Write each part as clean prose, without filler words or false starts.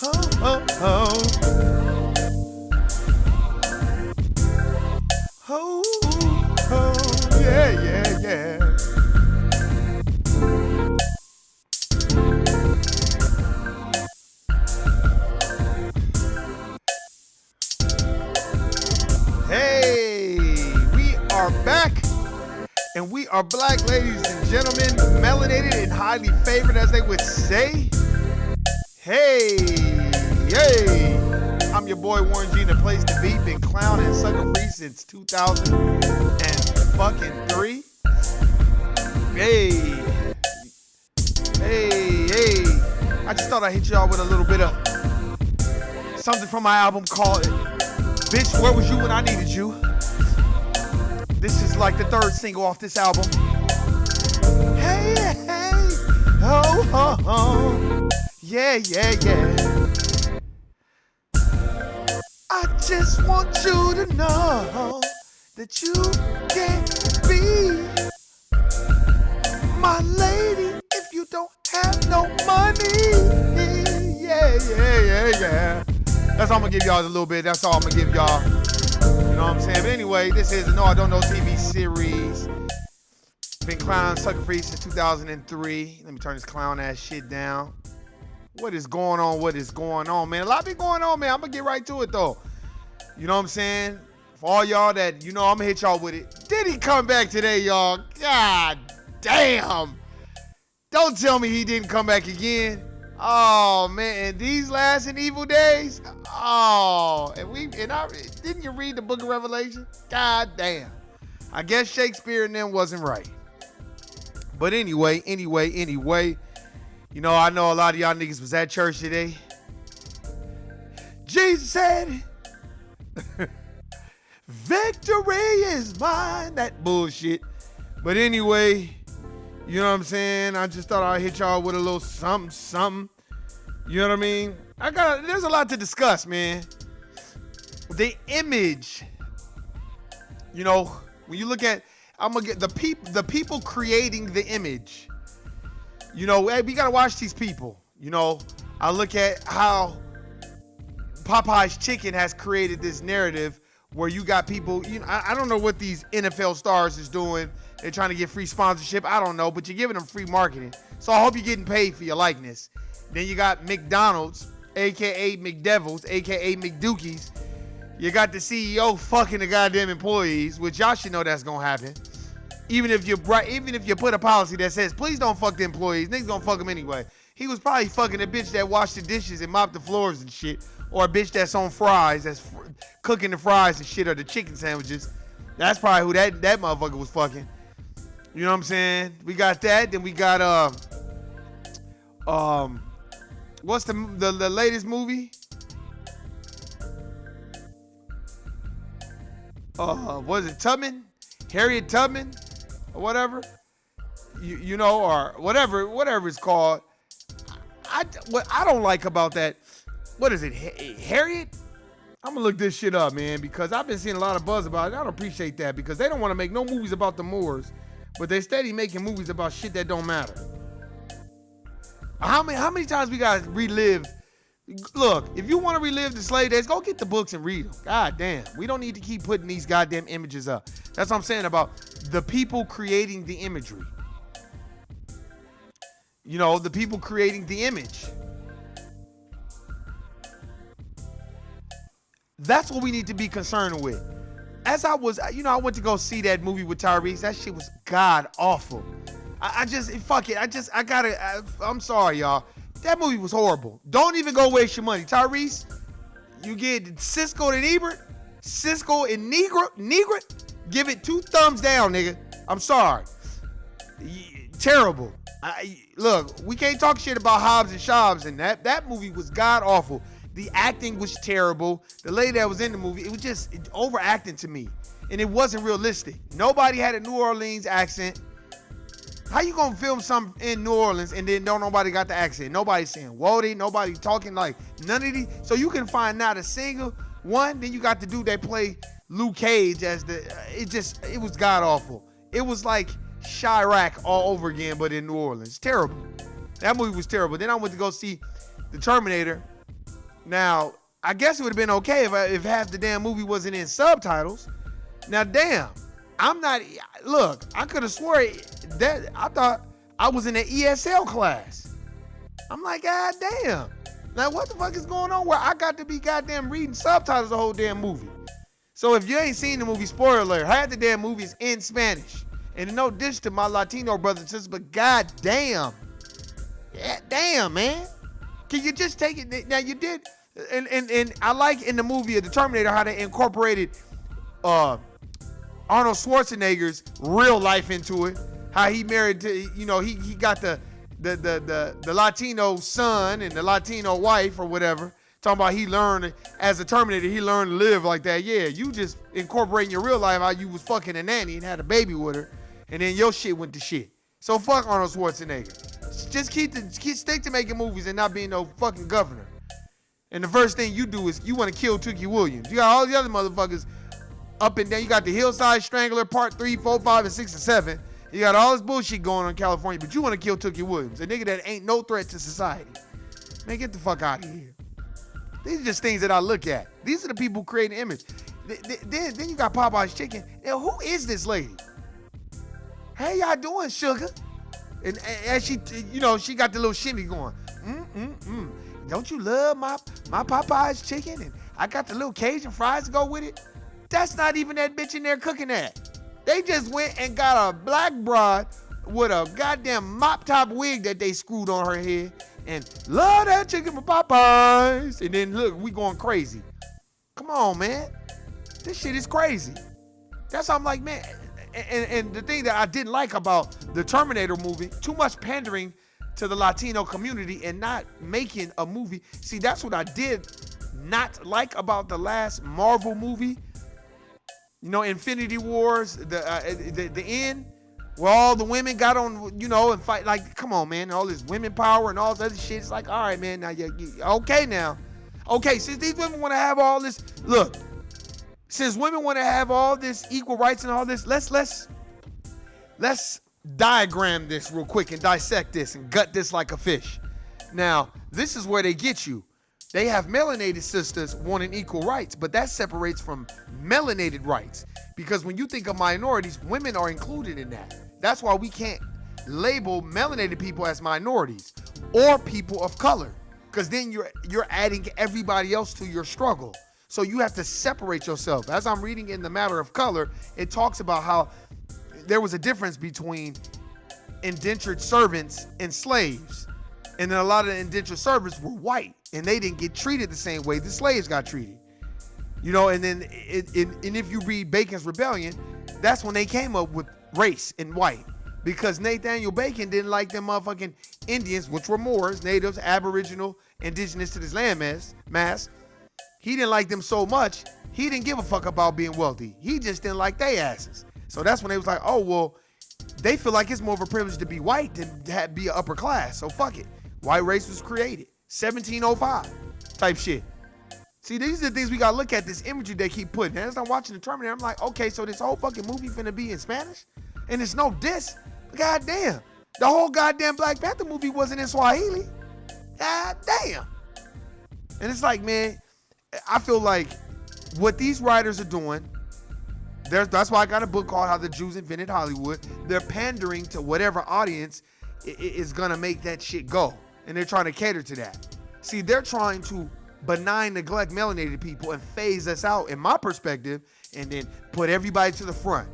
oh, oh. Oh, oh, yeah, yeah, yeah. Hey, we are back, and we are black, ladies and gentlemen, melanated and highly favored, as they would say. Hey, hey, I'm your boy Warren G, the place to be. Been clowning and sucker free since 2003. Hey, hey, hey. I just thought I'd hit y'all with a little bit of something from my album called Bitch, Where Was You When I Needed You? This is like the third single off this album. Hey, hey, oh, oh, oh. Yeah, yeah, yeah. I just want you to know that you can be my lady if you don't have no money. Yeah, yeah, yeah, yeah. That's all I'm gonna give y'all a little bit. That's all I'm gonna give y'all. You know what I'm saying? But anyway, this is a No I Don't Know TV series. Been clown sucker free since 2003. Let me turn this clown ass shit down. What is going on? What is going on, man? A lot been going on, man. I'm gonna get right to it though. You know what I'm saying? For all y'all that, you know, I'm gonna hit y'all with it. Did he come back today, y'all? God damn. Don't tell me he didn't come back again. Oh man, these last and evil days. Oh, didn't you read the Book of Revelation? God damn. I guess Shakespeare and them wasn't right. But anyway. You know, I know a lot of y'all niggas was at church today. Jesus said, victory is mine. That bullshit. But anyway, you know what I'm saying? I just thought I'd hit y'all with a little something. You know what I mean? There's a lot to discuss, man. The image. You know, when you look at, I'm gonna get the people creating the image. You know, hey, we gotta watch these people. You know, I look at how Popeye's Chicken has created this narrative where you got people, you know, I don't know what these NFL stars is doing. They're trying to get free sponsorship. I don't know, but you're giving them free marketing. So I hope you're getting paid for your likeness. Then you got McDonald's, a.k.a. McDevils, a.k.a. McDookies. You got the CEO fucking the goddamn employees, which y'all should know that's gonna happen. Even if you put a policy that says, please don't fuck the employees, niggas gonna fuck them anyway. He was probably fucking a bitch that washed the dishes and mopped the floors and shit. Or a bitch that's on fries, that's cooking the fries and shit, or the chicken sandwiches. That's probably who that motherfucker was fucking. You know what I'm saying? We got that. Then we got what's the latest movie? Was it Tubman? Harriet Tubman? Or whatever? You know, or whatever it's called. What I don't like about that, what is it, Harriet? I'm gonna look this shit up, man, because I've been seeing a lot of buzz about it. I don't appreciate that because they don't want to make no movies about the Moors, but they steady making movies about shit that don't matter. How many times we gotta relive? Look, if you want to relive the slave days, go get the books and read them. God damn, we don't need to keep putting these goddamn images up. That's what I'm saying about the people creating the imagery. You know, the people creating the image. That's what we need to be concerned with. As I was, you know, I went to go see that movie with Tyrese. That shit was god awful. I'm sorry, y'all. That movie was horrible. Don't even go waste your money. Tyrese, you get Cisco and Ebert, Cisco and Negret, give it 2 thumbs down, nigga. I'm sorry. Terrible. Look, we can't talk shit about Hobbs and Shobbs, and that movie was god awful. The acting was terrible. The lady that was in the movie, it was just overacting to me, and it wasn't realistic. Nobody had a New Orleans accent. How you gonna film something in New Orleans and then nobody got the accent? Nobody saying Wody, nobody talking like none of these. So you can find not a single one. Then you got the dude that play Luke Cage as it was god awful. It was like Chirac all over again, but in New Orleans. Terrible. That movie was terrible. Then I went to go see The Terminator. Now, I guess it would have been okay if half the damn movie wasn't in subtitles. Now, damn, I'm not. Look, I could have swore that I thought I was in an ESL class. I'm like, God damn. Now, what the fuck is going on where I got to be goddamn reading subtitles the whole damn movie? So if you ain't seen the movie, spoiler alert, half the damn movie is in Spanish. And no dish to my Latino brothers and sisters, but god damn. Yeah, damn, man. Can you just take it? Now, you did. And I like in the movie of The Terminator how they incorporated Arnold Schwarzenegger's real life into it. How he married to, he got the Latino son and the Latino wife or whatever. Talking about he learned as a Terminator, he learned to live like that. Yeah, you just incorporating your real life how you was fucking a nanny and had a baby with her, and then your shit went to shit. So fuck Arnold Schwarzenegger. Just stick to making movies and not being no fucking governor. And the first thing you do is you want to kill Tookie Williams. You got all the other motherfuckers up and down. You got the Hillside Strangler Part 3, 4, 5, and 6, and 7. You got all this bullshit going on in California, but you want to kill Tookie Williams, a nigga that ain't no threat to society. Man, get the fuck out of here. These are just things that I look at. These are the people creating image. Then you got Popeye's Chicken. Now, who is this lady? How y'all doing, sugar? And as she, she got the little shimmy going. Don't you love my Popeye's Chicken? And I got the little Cajun fries to go with it. That's not even that bitch in there cooking that. They just went and got a black broad with a goddamn mop top wig that they screwed on her head. And love that chicken from Popeyes. And then look, we going crazy. Come on, man. This shit is crazy. That's how I'm like, man. And the thing that I didn't like about the Terminator movie, too much pandering to the Latino community and not making a movie. See, that's what I did not like about the last Marvel movie. Infinity Wars, the end. Where all the women got on, and fight. Like, come on, man. All this women power and all this other shit. It's like, all right, man. Now, okay now. Okay, since these women want to have all this. Look, since women want to have all this equal rights and all this, let's diagram this real quick and dissect this and gut this like a fish. Now, this is where they get you. They have melanated sisters wanting equal rights, but that separates from melanated rights. Because when you think of minorities, women are included in that. That's why we can't label melanated people as minorities or people of color. Because then you're adding everybody else to your struggle. So you have to separate yourself. As I'm reading in The Matter of Color, it talks about how there was a difference between indentured servants and slaves. And then a lot of the indentured servants were white, and they didn't get treated the same way the slaves got treated. And then and if you read Bacon's Rebellion, that's when they came up with race and white. Because Nathaniel Bacon didn't like them motherfucking Indians, which were Moors, natives, aboriginal, indigenous to this landmass. He didn't like them so much, he didn't give a fuck about being wealthy. He just didn't like they asses. So that's when they was like, oh, well, they feel like it's more of a privilege to be white than to be an upper class. So fuck it. White race was created. 1705 type shit. See, these are the things we gotta look at, this imagery they keep putting. And as I'm watching the Terminator, I'm like, okay, so this whole fucking movie finna be in Spanish? And it's no diss? God damn. The whole goddamn Black Panther movie wasn't in Swahili. God damn. And it's like, man, I feel like what these writers are doing, that's why I got a book called How the Jews Invented Hollywood. They're pandering to whatever audience is gonna make that shit go. And they're trying to cater to that. See, they're trying to benign neglect melanated people and phase us out, in my perspective, and then put everybody to the front.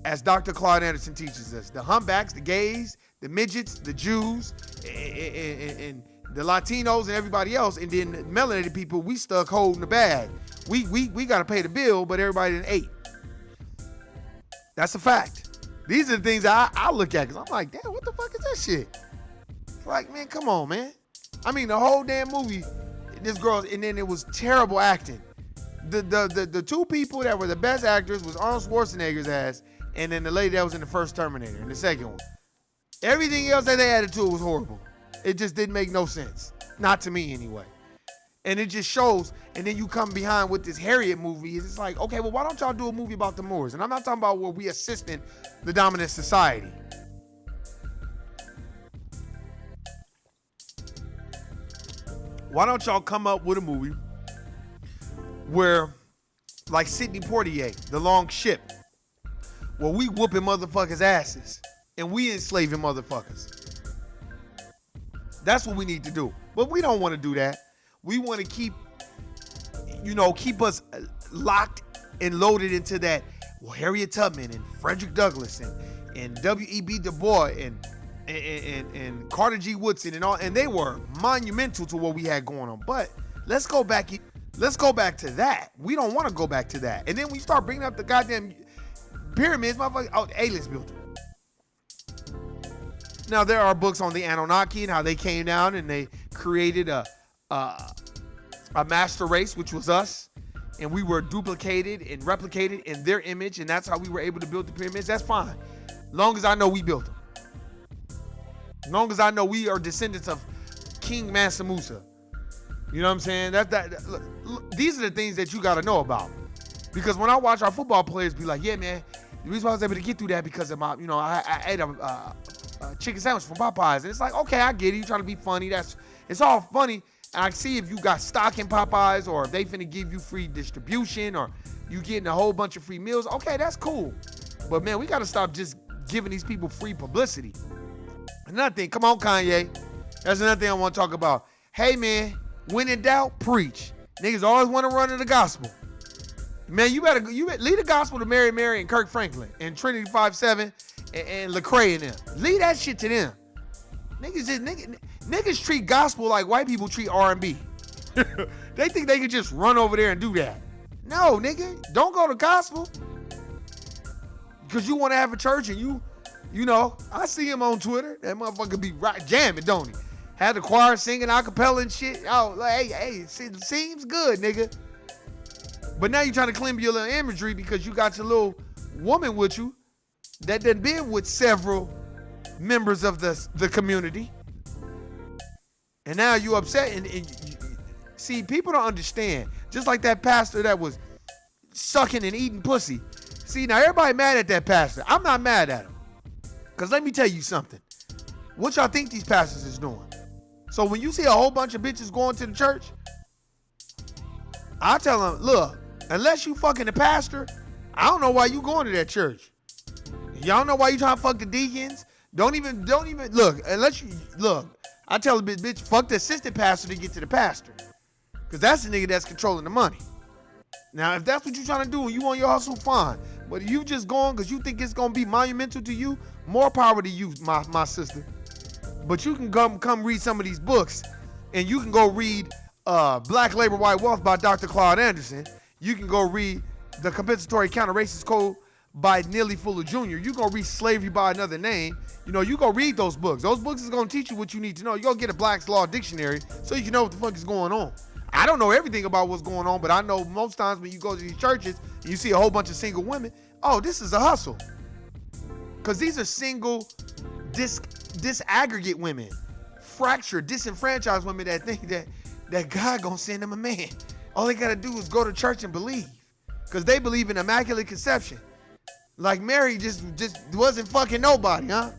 As Dr. Claude Anderson teaches us, the humpbacks, the gays, the midgets, the Jews, and the Latinos and everybody else, and then the melanated people, we stuck holding the bag. We got to pay the bill, but everybody didn't ate. That's a fact. These are the things I look at, because I'm like, damn, what the fuck is that shit? It's like, man, come on, man. I mean, the whole damn movie, this girl, and then it was terrible acting. The two people that were the best actors was Arnold Schwarzenegger's ass, and then the lady that was in the first Terminator, and the second one. Everything else that they added to it was horrible. It just didn't make no sense. Not to me, anyway. And it just shows, and then you come behind with this Harriet movie, it's like, okay, well, why don't y'all do a movie about the Moors? And I'm not talking about where we assisting the dominant society. Why don't y'all come up with a movie where, like Sidney Poitier, The Long Ship, where we whooping motherfuckers' asses and we enslaving motherfuckers. That's what we need to do. But we don't want to do that. We want to keep us locked and loaded into that. Well, Harriet Tubman and Frederick Douglass and W.E.B. Du Bois and Carter G. Woodson and they were monumental to what we had going on. But let's go back to that. We don't want to go back to that. And then we start bringing up the goddamn pyramids, motherfucker. Oh, the aliens built them. Now there are books on the Anunnaki and how they came down and they created a master race, which was us, and we were duplicated and replicated in their image, and that's how we were able to build the pyramids. That's fine, long as I know we built them. Long as I know we are descendants of King Mansa Musa. You know what I'm saying? Look, these are the things that you got to know about. Because when I watch our football players be like, yeah, man, the reason why I was able to get through that because of my, I ate a chicken sandwich from Popeyes. And it's like, okay, I get it. You trying to be funny. It's all funny. And I see if you got stock in Popeyes or if they finna give you free distribution or you getting a whole bunch of free meals. Okay, that's cool. But man, we got to stop just giving these people free publicity. Another thing, come on, Kanye. That's another thing I want to talk about. Hey, man, when in doubt, preach. Niggas always want to run to the gospel. Man, you better lead the gospel to Mary and Kirk Franklin and Trinity 5-7 and Lecrae and them. Leave that shit to them. Niggas treat gospel like white people treat R&B. They think they can just run over there and do that. No, nigga, don't go to gospel. Because you want to have a church and I see him on Twitter. That motherfucker be right jamming, don't he? Had the choir singing a cappella and shit. Oh, like, hey, it seems good, nigga. But now you're trying to claim your little imagery because you got your little woman with you that done been with several members of the community. And now you upset. And see, people don't understand. Just like that pastor that was sucking and eating pussy. See, now everybody mad at that pastor. I'm not mad at him. Because let me tell you something. What y'all think these pastors is doing? So when you see a whole bunch of bitches going to the church, I tell them, look, unless you fucking the pastor, I don't know why you going to that church. Y'all know why you trying to fuck the deacons? Don't even look, unless you look. I tell a bitch, fuck the assistant pastor to get to the pastor. Because that's the nigga that's controlling the money. Now, if that's what you're trying to do and you want your hustle, fine. But if you just going because you think it's going to be monumental to you, more power to you, my sister. But you can come read some of these books, and you can go read Black Labor, White Wealth by Dr. Claude Anderson. You can go read The Compensatory Counter-Racist Code by Neely Fuller Jr. You go read Slavery by Another Name. You go read those books. Those books is going to teach you what you need to know. You go get a Black's Law Dictionary so you can know what the fuck is going on. I don't know everything about what's going on, but I know most times when you go to these churches and you see a whole bunch of single women, oh, this is a hustle. Because these are single, disaggregate women, fractured, disenfranchised women that think that God gonna send them a man. All they gotta do is go to church and believe. Because they believe in immaculate conception. Like Mary just wasn't fucking nobody, huh?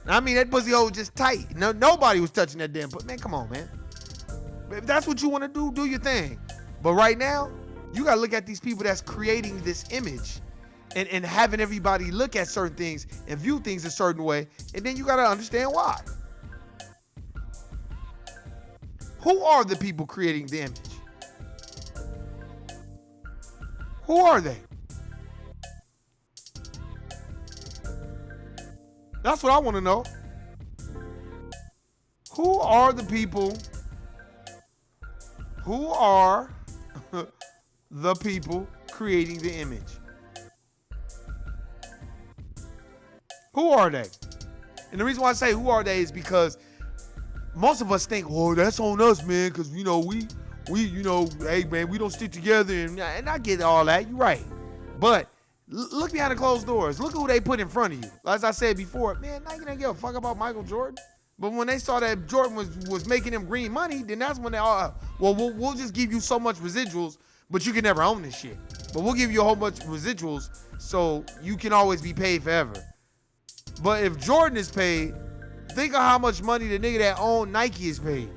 I mean, that pussy hole was just tight. Nobody was touching that damn pussy. Man, come on, man. If that's what you want to do your thing. But right now, you got to look at these people that's creating this image and having everybody look at certain things and view things a certain way. And then you got to understand why. Who are the people creating the image? Who are they? That's what I want to know. Who are the people? Who are the people creating the image? Who are they? And the reason why I say who are they is because most of us think, oh, that's on us, man, because, we hey, man, we don't stick together. And I get all that. You're right. But look behind the closed doors. Look who they put in front of you. As I said before, man, Nike don't give a fuck about Michael Jordan. But when they saw that Jordan was making them green money, then that's when they all, we'll just give you so much residuals, but you can never own this shit. But we'll give you a whole bunch of residuals so you can always be paid forever. But if Jordan is paid, think of how much money the nigga that owned Nike is paid.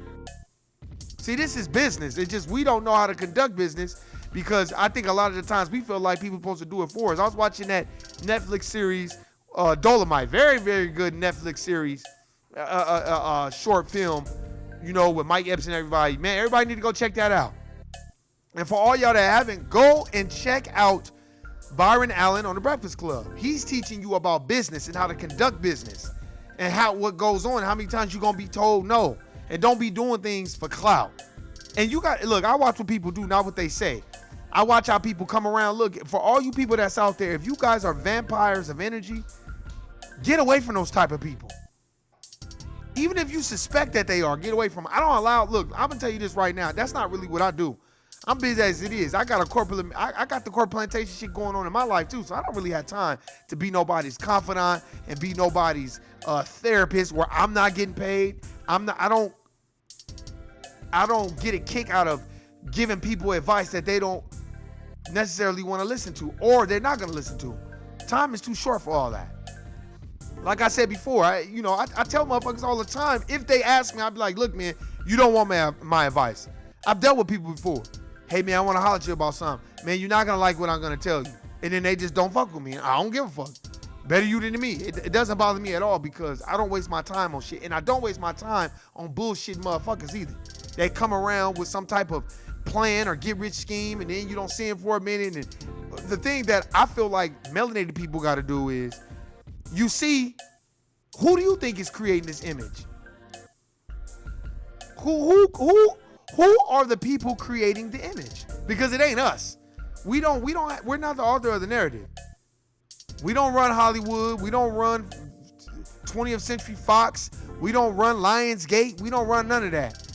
See, this is business. It's just we don't know how to conduct business because I think a lot of the times we feel like people are supposed to do it for us. I was watching that Netflix series, Dolomite. Very, very good Netflix series, short film, with Mike Epps and everybody. Man, everybody need to go check that out. And for all y'all that haven't, go and check out Byron Allen on The Breakfast Club. He's teaching you about business and how to conduct business and what goes on, how many times you're going to be told no. And don't be doing things for clout. And look, I watch what people do, not what they say. I watch how people come around. Look, for all you people that's out there, if you guys are vampires of energy, get away from those type of people. Even if you suspect that they are, get away from them. I don't allow, look, I'm going to tell you this right now. That's not really what I do. I'm busy as it is. I got the corporate plantation shit going on in my life too, so I don't really have time to be nobody's confidant and be nobody's therapist where I'm not getting paid. I don't get a kick out of giving people advice that they don't necessarily want to listen to or they're not going to listen to. Time is too short for all that. Like I said before, I tell motherfuckers all the time, if they ask me, I'll be like, look, man, you don't want my advice. I've dealt with people before. Hey, man, I want to holler at you about something. Man, you're not going to like what I'm going to tell you. And then they just don't fuck with me. I don't give a fuck. Better you than me. It doesn't bother me at all because I don't waste my time on shit. And I don't waste my time on bullshit motherfuckers either. They come around with some type of plan or get rich scheme and then you don't see them for a minute. And the thing that I feel like melanated people got to do is you see, who do you think is creating this image? Who are the people creating the image? Because it ain't us. We're not the author of the narrative. We don't run Hollywood. We don't run 20th Century Fox. We don't run Lionsgate. We don't run none of that.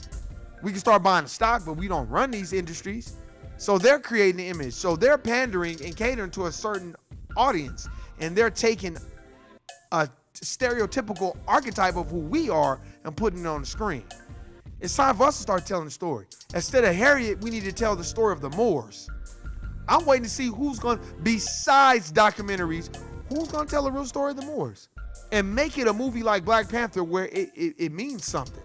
We can start buying the stock, but we don't run these industries. So they're creating the image. So they're pandering and catering to a certain audience. And they're taking a stereotypical archetype of who we are and putting it on the screen. It's time for us to start telling the story. Instead of Harriet, we need to tell the story of the Moors. I'm waiting to see who's going to, besides documentaries, who's going to tell the real story of the Moors and make it a movie like Black Panther where it means something.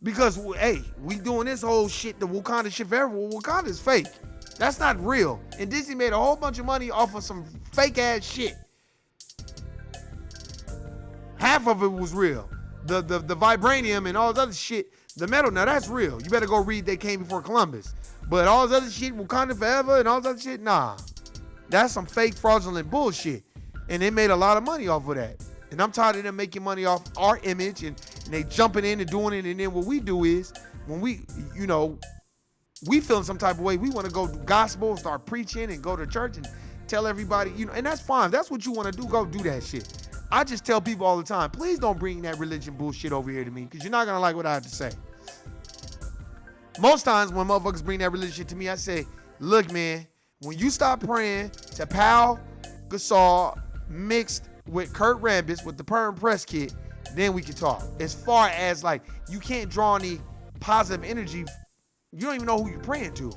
Because, hey, we doing this whole shit, the Wakanda shit forever. Well, Wakanda is fake. That's not real. And Disney made a whole bunch of money off of some fake ass shit. Half of it was real. The vibranium and all this other shit, the metal, now that's real. You better go read They Came Before Columbus. But all this other shit, Wakanda Forever and all this other shit, nah. That's some fake fraudulent bullshit. And they made a lot of money off of that. And I'm tired of them making money off our image and they jumping in and doing it. And then what we do is, when we feel some type of way, we want to go do gospel, start preaching and go to church and tell everybody, and that's fine. That's what you want to do, go do that shit. I just tell people all the time, please don't bring that religion bullshit over here to me because you're not going to like what I have to say. Most times when motherfuckers bring that religion shit to me, I say, look, man, when you stop praying to Pal Gasol mixed with Kurt Rambis with the Perm Press Kit, then we can talk. As far as like, you can't draw any positive energy. You don't even know who you're praying to.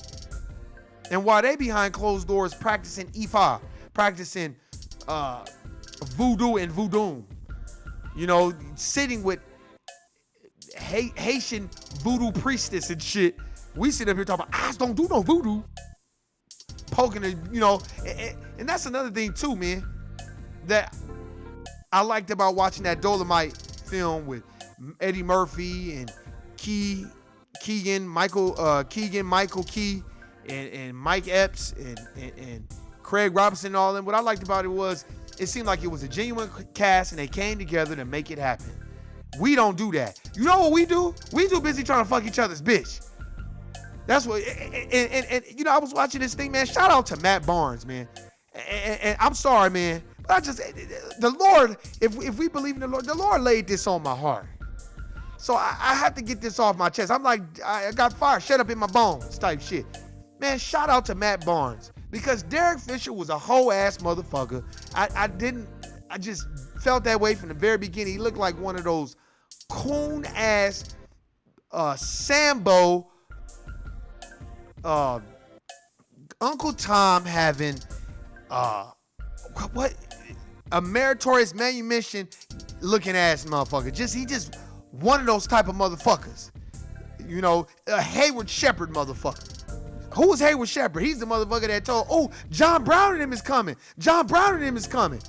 And while they behind closed doors practicing Ifa, practicing voodoo and voodoo, sitting with Haitian voodoo priestess and shit, we sit up here talking about, I don't do no voodoo. Poking it, and that's another thing too, man, that I liked about watching that Dolomite film with Eddie Murphy and Keegan Michael Key and Mike Epps and Craig Robinson and all them. What I liked about it was it seemed like it was a genuine cast and they came together to make it happen. We don't do that. You know what we do? We too busy trying to fuck each other's bitch. That's what, and I was watching this thing, man. Shout out to Matt Barnes, man. And I'm sorry, man, but the Lord, if we believe in the Lord laid this on my heart. So I have to get this off my chest. I'm like, I got fire shut up in my bones type shit. Man, shout out to Matt Barnes. Because Derek Fisher was a hoe ass motherfucker. I just felt that way from the very beginning. He looked like one of those coon ass Sambo Uncle Tom having what a meritorious manumission looking ass motherfucker. He just one of those type of motherfuckers. Hayward Shepherd motherfucker. Who was Hayward Shepherd? He's the motherfucker that told, John Brown and him is coming. John Brown and him is coming.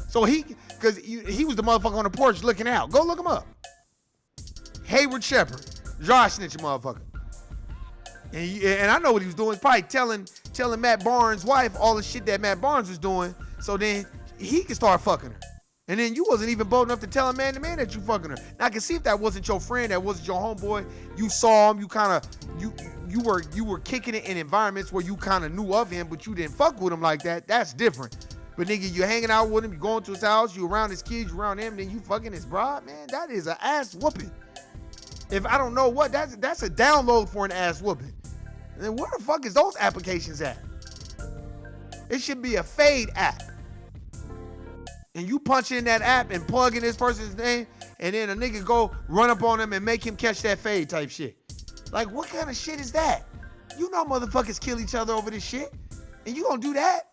So because he was the motherfucker on the porch looking out. Go look him up. Hayward Shepherd. Josh snitching motherfucker. And I know what he was doing. He's probably telling Matt Barnes' wife all the shit that Matt Barnes was doing, so then he could start fucking her. And then you wasn't even bold enough to tell a man to man that you fucking her. Now I can see if that wasn't your friend, that wasn't your homeboy, you saw him, you were kicking it in environments where you kind of knew of him, but you didn't fuck with him like that. That's different. But nigga, you hanging out with him, you going to his house, you around his kids, you around him, then you fucking his broad, man, that is an ass whooping. If I don't know what, that's a download for an ass whooping. And then where the fuck is those applications at? It should be a fade app. And you punch in that app and plug in this person's name, and then a nigga go run up on him and make him catch that fade type shit. Like, what kind of shit is that? You know motherfuckers kill each other over this shit, and you gonna do that?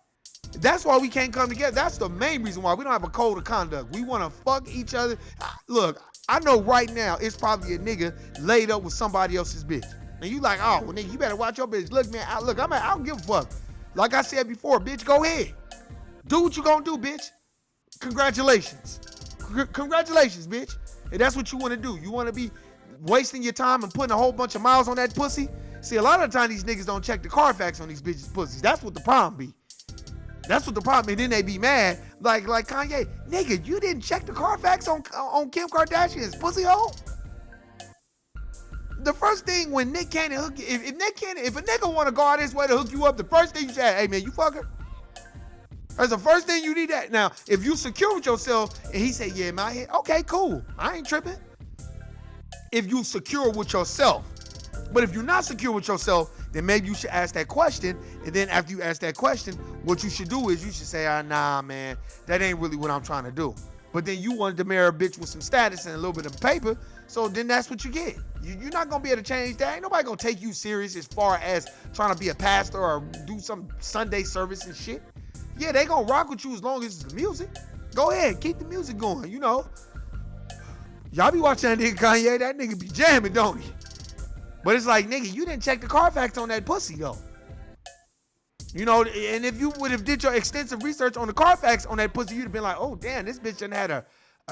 That's why we can't come together. That's the main reason why we don't have a code of conduct. We want to fuck each other. Look, I know right now it's probably a nigga laid up with somebody else's bitch. And you like, oh, well, nigga, you better watch your bitch. Look, man, I don't give a fuck. Like I said before, bitch, go ahead. Do what you gonna do, bitch. Congratulations. Congratulations, bitch. If that's what you want to do. You want to be wasting your time and putting a whole bunch of miles on that pussy? See, a lot of the time these niggas don't check the Carfax on these bitches' pussies. That's what the problem be. That's what the problem is. Then they be mad. Like Kanye, nigga, you didn't check the Carfax on Kim Kardashian's pussy hole? The first thing when Nick Cannon hook you, if a nigga want to go out his way to hook you up, the first thing you say, hey man, you fuck her? That's the first thing you need that. Now, if you secure with yourself and he say, yeah, my head, okay, cool. I ain't tripping. If you secure with yourself. But if you're not secure with yourself, then maybe you should ask that question. And then after you ask that question, what you should do is you should say, nah, man, that ain't really what I'm trying to do. But then you wanted to marry a bitch with some status and a little bit of paper, so then that's what you get. You're not going to be able to change that. Ain't nobody going to take you serious as far as trying to be a pastor or do some Sunday service and shit. Yeah, they going to rock with you as long as it's the music. Go ahead, keep the music going, you know. Y'all be watching that nigga Kanye, that nigga be jamming, don't he? But it's like, nigga, you didn't check the Carfax on that pussy, though. You know, and if you would have did your extensive research on the Carfax on that pussy, you'd have been like, oh, damn, this bitch done had a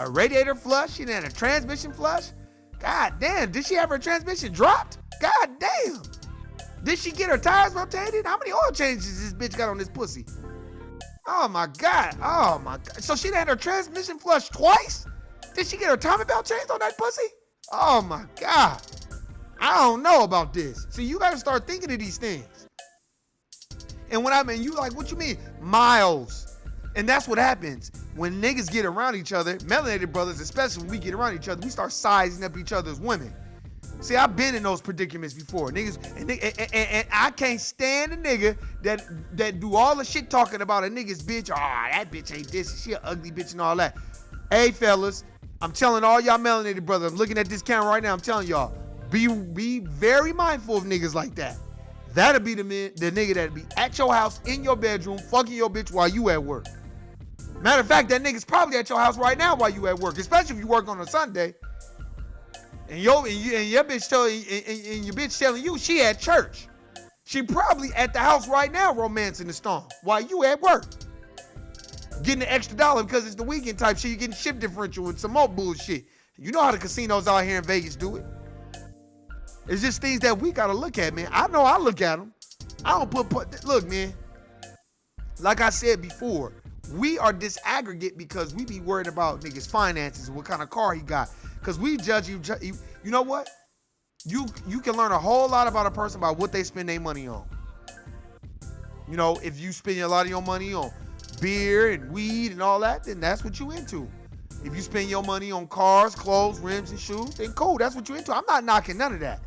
radiator flush. She done had a transmission flush. God damn, did she have her transmission dropped? God damn. Did she get her tires rotated? How many oil changes this bitch got on this pussy? Oh, my God. Oh, my God. So she done had her transmission flush twice? Did she get her timing belt changed on that pussy? Oh, my God. I don't know about this. See, you got to start thinking of these things. And when I mean, you like, what you mean? Miles. And that's what happens. When niggas get around each other, melanated brothers, especially when we get around each other, we start sizing up each other's women. See, I've been in those predicaments before. Niggas, and I can't stand a nigga that do all the shit talking about a nigga's bitch. Oh, that bitch ain't this. She an ugly bitch and all that. Hey, fellas, I'm telling all y'all melanated brothers, I'm looking at this camera right now, I'm telling y'all, be very mindful of niggas like that. That'll be the nigga that'll be at your house, in your bedroom, fucking your bitch while you at work. Matter of fact, that nigga's probably at your house right now while you at work, especially if you work on a Sunday. And your bitch telling you she at church. She probably at the house right now romancing the storm while you at work. Getting the extra dollar because it's the weekend type shit. You getting shift differential and some more bullshit. You know how the casinos out here in Vegas do it. It's just things that we gotta look at, man. I know I look at them. I don't look, man. Like I said before, we are disaggregate because we be worried about niggas' finances and what kind of car he got. Because we judge you. You know what? You can learn a whole lot about a person by what they spend their money on. You know, if you spend a lot of your money on beer and weed and all that, then that's what you into. If you spend your money on cars, clothes, rims, and shoes, then cool, that's what you into. I'm not knocking none of that.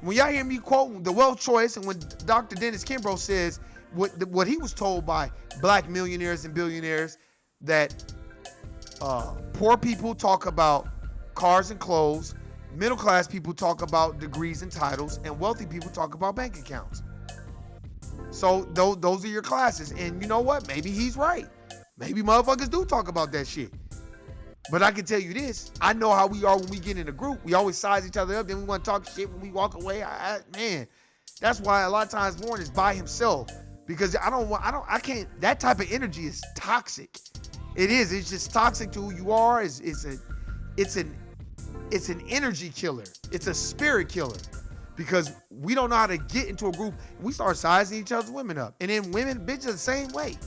When y'all hear me quote the wealth choice, and when Dr. Dennis Kimbrough says what he was told by black millionaires and billionaires, that poor people talk about cars and clothes, middle class people talk about degrees and titles, and wealthy people talk about bank accounts. So those are your classes. And you know what? Maybe he's right. Maybe motherfuckers do talk about that shit. But I can tell you this, I know how we are when we get in a group. We always size each other up, then we want to talk shit when we walk away. Man, that's why a lot of times Warren is by himself, because I can't, that type of energy is toxic. It is, it's just toxic to who you are. It's an energy killer. It's a spirit killer, because we don't know how to get into a group. We start sizing each other's women up. And then women, bitches the same way.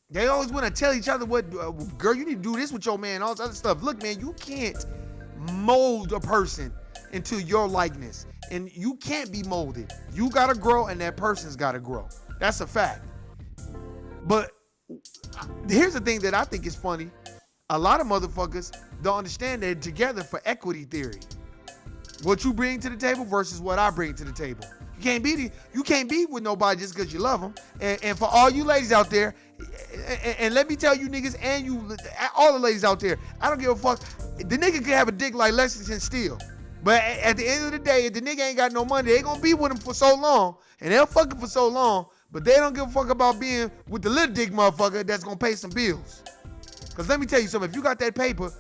They always want to tell each other what, girl, you need to do this with your man, all this other stuff. Look, man, you can't mold a person into your likeness. And you can't be molded. You got to grow, and that person's got to grow. That's a fact. But here's the thing that I think is funny. A lot of motherfuckers don't understand they're together for equity theory. What you bring to the table versus what I bring to the table. You can't be with nobody just because you love them. And for all you ladies out there, and let me tell you niggas, and you, all the ladies out there, I don't give a fuck. The nigga could have a dick like Lexington Steele, but at the end of the day, if the nigga ain't got no money, they gonna be with him for so long, and they'll fuck him for so long, but they don't give a fuck about being with the little dick motherfucker that's gonna pay some bills. Because let me tell you something, if you got that paper,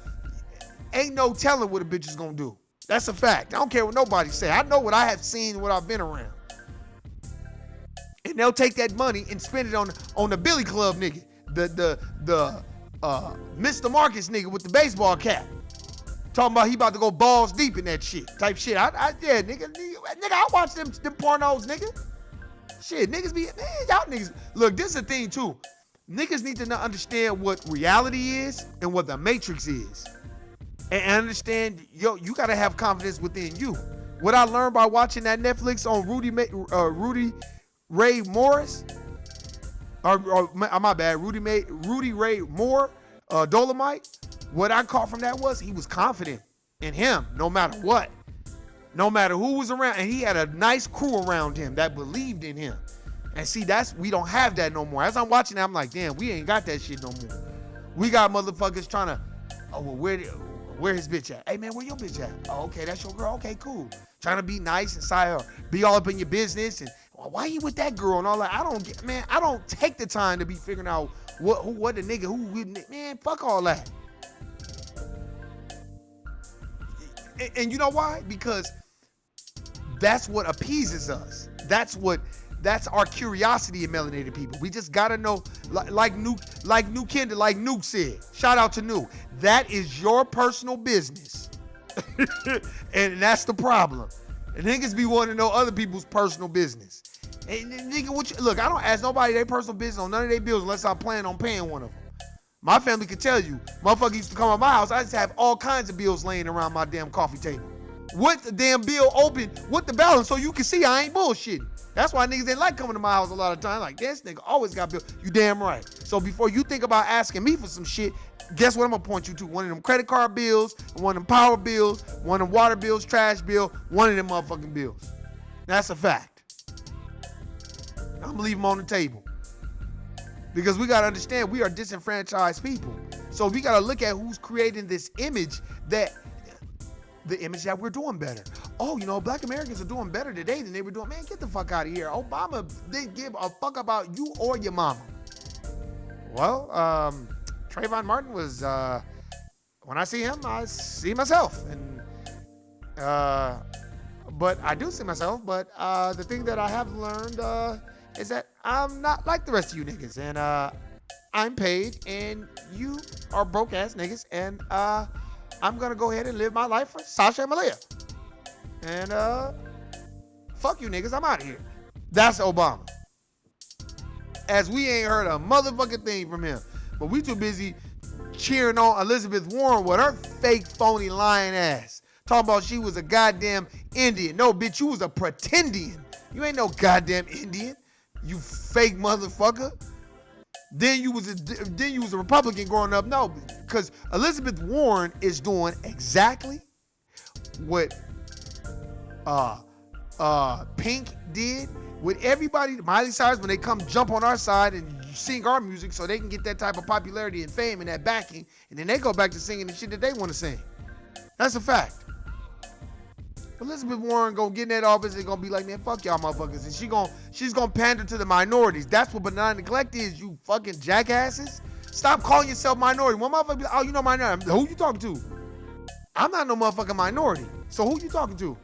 ain't no telling what a bitch is gonna do. That's a fact. I don't care what nobody say. I know what I have seen, what I've been around. And they'll take that money and spend it on the Billy Club nigga, the Mr. Marcus nigga with the baseball cap, talking about he about to go balls deep in that shit type shit. Yeah, nigga, I watch them pornos, nigga. Shit, niggas be, man, y'all niggas. Look, this is the thing too. Niggas need to understand what reality is and what the matrix is, and understand, you gotta have confidence within you. What I learned by watching that Netflix on Rudy Ray Morris, or my bad, Rudy Ray Moore, Dolomite. What I caught from that was he was confident in him, no matter what, no matter who was around, and he had a nice crew around him that believed in him. And see, we don't have that no more. As I'm watching that, I'm like, damn, we ain't got that shit no more. We got motherfuckers trying to, oh, well, where his bitch at? Hey man, where your bitch at? Oh, okay, that's your girl. Okay, cool. Trying to be nice and be all up in your business, and why you with that girl and all that? I don't take the time to be figuring out what the nigga, man, fuck all that. And you know why? Because that's what appeases us. That's our curiosity in melanated people. We just gotta know, like Nuke said. Shout out to Nuke. That is your personal business. And that's the problem. And niggas be wanting to know other people's personal business. And nigga, look, I don't ask nobody their personal business on none of their bills unless I plan on paying one of them. My family can tell you, motherfucker used to come to my house, I used to have all kinds of bills laying around my damn coffee table. With the damn bill open, with the balance, so you can see I ain't bullshitting. That's why niggas didn't like coming to my house a lot of times. Like, this nigga always got bills. You damn right. So before you think about asking me for some shit, guess what I'm gonna point you to? One of them credit card bills, one of them power bills, one of them water bills, trash bill, one of them motherfucking bills. That's a fact. I'm gonna leave them on the table. Because we gotta understand we are disenfranchised people. So we gotta look at who's creating this image, the image that we're doing better. Oh, black Americans are doing better today than they were doing. Man, get the fuck out of here. Obama didn't give a fuck about you or your mama. Well, Trayvon Martin was, when I see him, I see myself. And, but I do see myself, but the thing that I have learned is that I'm not like the rest of you niggas. And I'm paid, and you are broke ass niggas. And I'm gonna go ahead and live my life for Sasha and Malia. And fuck you niggas, I'm out of here. That's Obama. As we ain't heard a motherfucking thing from him. But we too busy cheering on Elizabeth Warren with her fake, phony, lying ass. Talking about she was a goddamn Indian. No, bitch, you was a pretendian. You ain't no goddamn Indian. You fake motherfucker. Then you was a Republican growing up. No, because Elizabeth Warren is doing exactly what Pink did with everybody. Miley Cyrus, when they come jump on our side and sing our music so they can get that type of popularity and fame and that backing, and then they go back to singing the shit that they want to sing. That's a fact. Elizabeth Warren gonna get in that office and gonna be like, man, fuck y'all motherfuckers. And she's gonna pander to the minorities. That's what benign neglect is, you fucking jackasses. Stop calling yourself minority. One motherfucker be like, oh, you know minority. Who you talking to? I'm not no motherfucking minority. So who you talking to?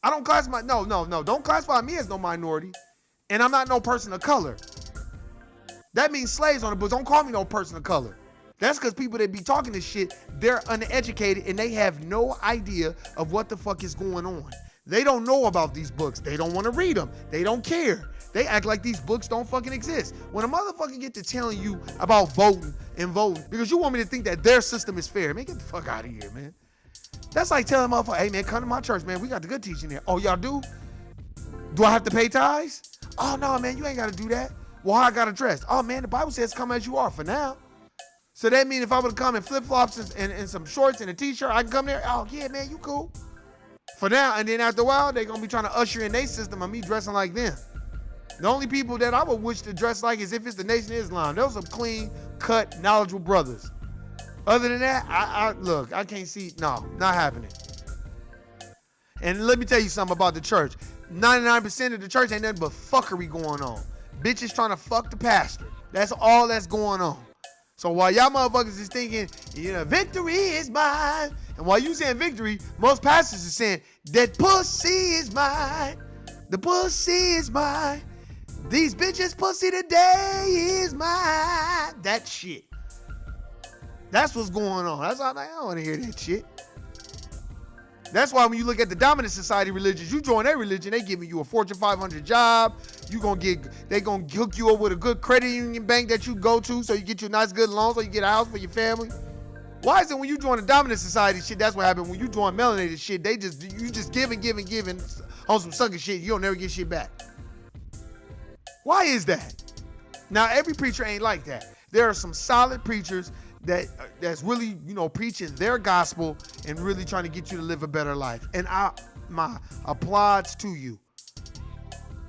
I don't classify, no. Don't classify me as no minority. And I'm not no person of color. That means slaves on the books. Don't call me no person of color. That's because people that be talking this shit, they're uneducated and they have no idea of what the fuck is going on. They don't know about these books. They don't want to read them. They don't care. They act like these books don't fucking exist. When a motherfucker get to telling you about voting because you want me to think that their system is fair, man, get the fuck out of here, man. That's like telling a motherfucker, hey, man, come to my church, man. We got the good teaching there. Oh, y'all do? Do I have to pay tithes? Oh, no, man, you ain't got to do that. Well, how I got to dress? Oh, man, the Bible says come as you are for now. So that means if I would come in flip-flops and some shorts and a t-shirt, I can come there? Oh, yeah, man, you cool. For now, and then after a while, they're going to be trying to usher in their system of me dressing like them. The only people that I would wish to dress like is if it's the Nation of Islam. Those are some clean-cut, knowledgeable brothers. Other than that, I can't see, no, not happening. And let me tell you something about the church. 99% of the church ain't nothing but fuckery going on. Bitches trying to fuck the pastor. That's all that's going on. So while y'all motherfuckers is thinking, victory is mine. And while you saying victory, most pastors are saying, that pussy is mine. The pussy is mine. These bitches pussy today is mine. That shit. That's what's going on. That's all I don't want to hear that shit. That's why when you look at the dominant society religions, you join their religion, they giving you a Fortune 500 job. They gonna hook you up with a good credit union bank that you go to so you get you a nice good loan so you get a house for your family. Why is it when you join the dominant society shit, that's what happened. When you join melanated shit, you just giving on some sucker shit, you don't never get shit back. Why is that? Now, every preacher ain't like that. There are some solid preachers that's really, preaching their gospel and really trying to get you to live a better life. And my applauds to you.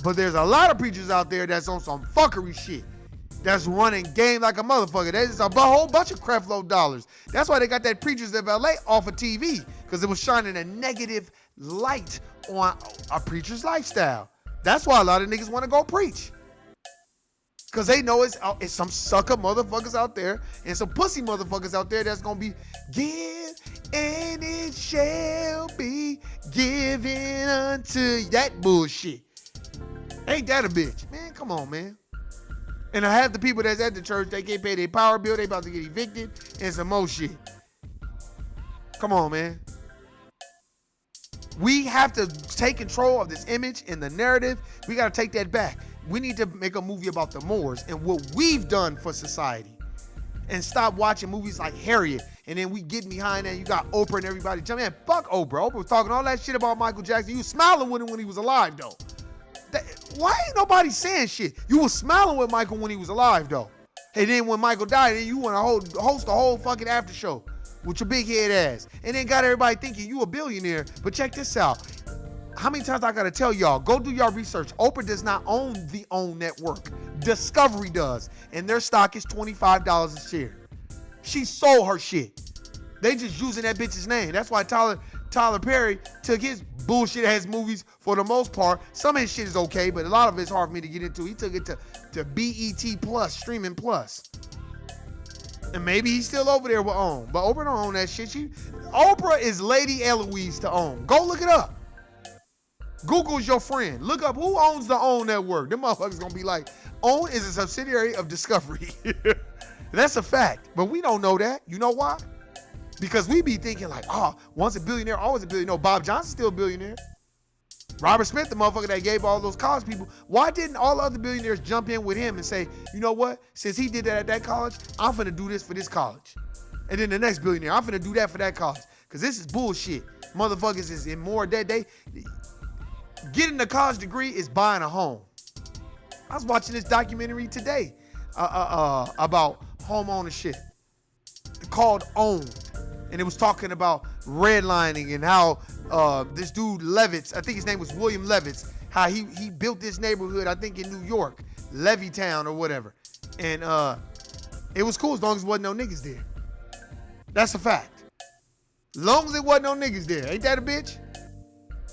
But there's a lot of preachers out there that's on some fuckery shit. That's running game like a motherfucker. There's a whole bunch of crapload dollars. That's why they got that Preachers of LA off of TV, because it was shining a negative light on a preacher's lifestyle. That's why a lot of niggas want to go preach. Because they know it's some sucker motherfuckers out there and some pussy motherfuckers out there that's going to be give and it shall be given unto you. That bullshit. Ain't that a bitch? Man, come on, man. And I have the people that's at the church, they can't pay their power bill, they about to get evicted, and some more shit. Come on, man. We have to take control of this image and the narrative. We got to take that back. We need to make a movie about the Moors and what we've done for society. And stop watching movies like Harriet. And then we get behind that. You got Oprah and everybody. Man, fuck Oprah. Oprah was talking all that shit about Michael Jackson. You was smiling with him when he was alive, though. Why ain't nobody saying shit? You was smiling with Michael when he was alive, though. And then when Michael died, then you want to host a whole fucking after show with your big head ass. And then got everybody thinking you a billionaire. But check this out. How many times I got to tell y'all, go do your research. Oprah does not own the OWN network. Discovery does. And their stock is $25 a share. She sold her shit. They just using that bitch's name. That's why Tyler Perry took his bullshit ass movies for the most part. Some of his shit is okay, but a lot of it's hard for me to get into. He took it to BET Plus, Streaming Plus. And maybe he's still over there with OWN. But Oprah don't own that shit. Oprah is Lady Eloise to OWN. Go look it up. Google's your friend. Look up who owns the OWN network. Them motherfuckers gonna be like, OWN is a subsidiary of Discovery. That's a fact. But we don't know that. You know why? Because we be thinking like, once a billionaire, always a billionaire. No, Bob Johnson's still a billionaire. Robert Smith, the motherfucker that gave all those college people, why didn't all other billionaires jump in with him and say, you know what? Since he did that at that college, I'm finna do this for this college. And then the next billionaire, I'm finna do that for that college. Because this is bullshit. Motherfuckers is in more debt. Getting a college degree is buying a home. I was watching this documentary today about home ownership called OWN. And it was talking about redlining and how this dude Levitz, I think his name was William Levitz, how he built this neighborhood, I think in New York, Levittown or whatever. And it was cool as long as there wasn't no niggas there. That's a fact. Long as there wasn't no niggas there. Ain't that a bitch?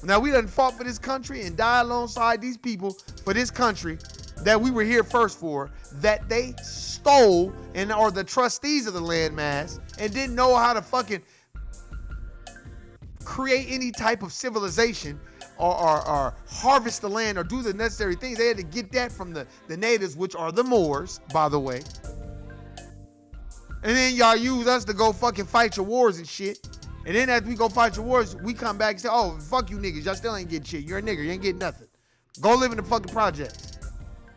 Now we done fought for this country and died alongside these people for this country. that we were here first for, that they stole and are the trustees of the landmass and didn't know how to fucking create any type of civilization or harvest the land or do the necessary things. They had to get that from the natives, which are the Moors, by the way. And then y'all use us to go fucking fight your wars and shit. And then after we go fight your wars, we come back and say, oh, fuck you niggas. Y'all still ain't getting shit. You're a nigger. You ain't getting nothing. Go live in the fucking projects.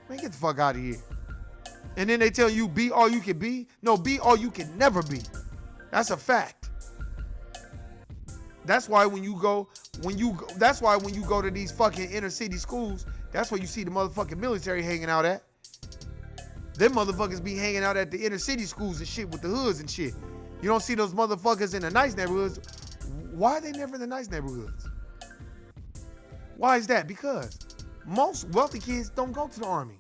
Man, get the fuck out of here. And then they tell you, be all you can be. No, be all you can never be. That's a fact. That's why when you go to these fucking inner city schools, that's where you see the motherfucking military hanging out at. Them motherfuckers be hanging out at the inner city schools and shit with the hoods and shit. You don't see those motherfuckers in the nice neighborhoods. Why are they never in the nice neighborhoods? Why is that? Because most wealthy kids don't go to the army.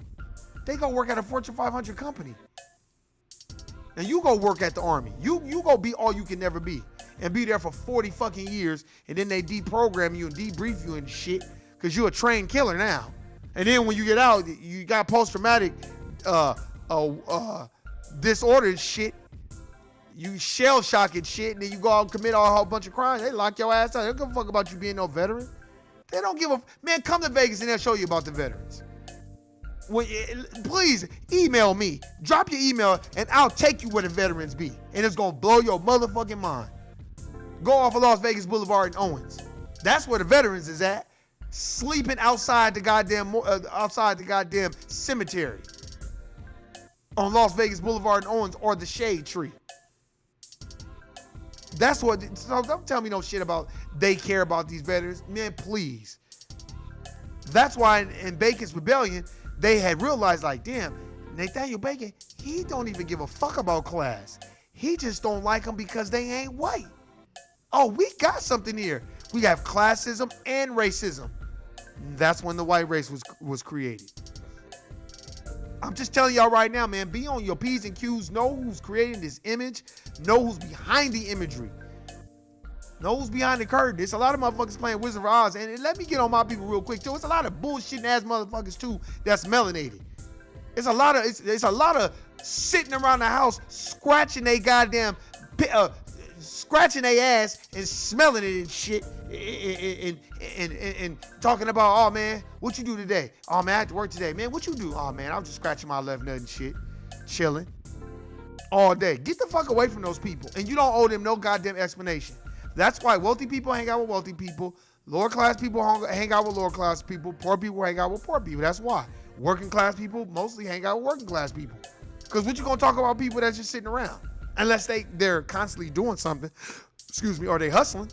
They go work at a Fortune 500 company. And you go work at the army. You go be all you can never be. And be there for 40 fucking years. And then they deprogram you and debrief you and shit. Because you're a trained killer now. And then when you get out, you got post-traumatic disorder and shit. You shell shock and shit. And then you go out and commit a whole bunch of crimes. They lock your ass out. They don't give a fuck about you being no veteran. They don't give a... Man, come to Vegas and they'll show you about the veterans. Please email me. Drop your email and I'll take you where the veterans be. And it's going to blow your motherfucking mind. Go off of Las Vegas Boulevard and Owens. That's where the veterans is at. Sleeping outside the goddamn cemetery. On Las Vegas Boulevard and Owens or the Shade Tree. That's what... So don't tell me no shit about they care about these veterans. Man, please. That's why in Bacon's Rebellion, they had realized, like, damn, Nathaniel Bacon, he don't even give a fuck about class. He just don't like them because they ain't white. Oh, we got something here. We have classism and racism. That's when the white race was created. I'm just telling y'all right now, man, be on your P's and Q's. Know who's creating this image. Know who's behind the imagery. Know who's behind the curtain. There's a lot of motherfuckers playing Wizard of Oz. And let me get on my people real quick, too. It's a lot of bullshitting ass motherfuckers, too, that's melanated. It's a lot of sitting around the house scratching they goddamn... scratching their ass and smelling it and shit and talking about, oh man, what you do today? Oh man, I had to work today. Man, what you do? Oh man, I was just scratching my left nut and shit, chilling all day. Get the fuck away from those people. And you don't owe them no goddamn explanation. That's why wealthy people hang out with wealthy people. Lower class people hang out with lower class people. Poor people hang out with poor people. That's why. Working class people mostly hang out with working class people. Because what you gonna talk about people that's just sitting around? Unless they're constantly doing something, or they hustling.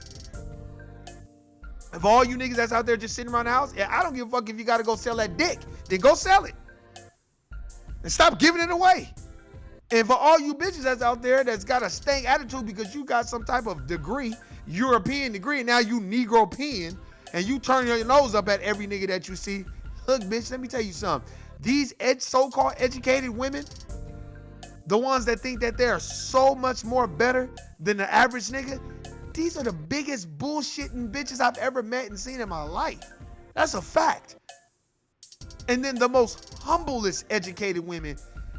If all you niggas that's out there just sitting around the house, yeah, I don't give a fuck if you gotta go sell that dick. Then go sell it. And stop giving it away. And for all you bitches that's out there that's got a stank attitude because you got some type of degree, European degree, and now you Negro-pean, and you turn your nose up at every nigga that you see. Look, bitch, let me tell you something. These so-called educated women, the ones that think that they're so much more better than the average nigga, these are the biggest bullshitting bitches I've ever met and seen in my life. That's a fact. And then the most humblest educated women,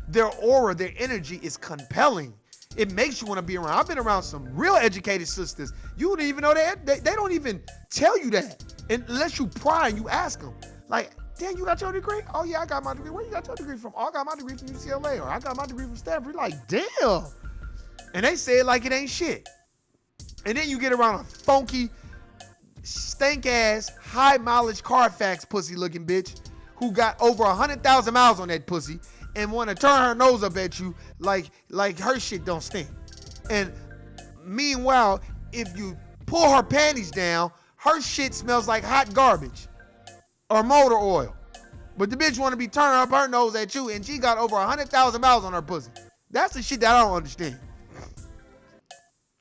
their aura, their energy is compelling. It makes you want to be around. I've been around some real educated sisters. You wouldn't even know that. They don't even tell you that unless you pry and you ask them. Like, damn, you got your degree? Oh, yeah, I got my degree. Where you got your degree from? Oh, I got my degree from UCLA, or I got my degree from Stanford. You're like, damn. And they say it like it ain't shit. And then you get around a funky, stank-ass, high-mileage Carfax pussy-looking bitch who got over 100,000 miles on that pussy and want to turn her nose up at you like her shit don't stink. And meanwhile, if you pull her panties down, her shit smells like hot garbage or motor oil. But the bitch want to be turning up her nose at you and she got over 100,000 miles on her pussy. That's the shit that I don't understand.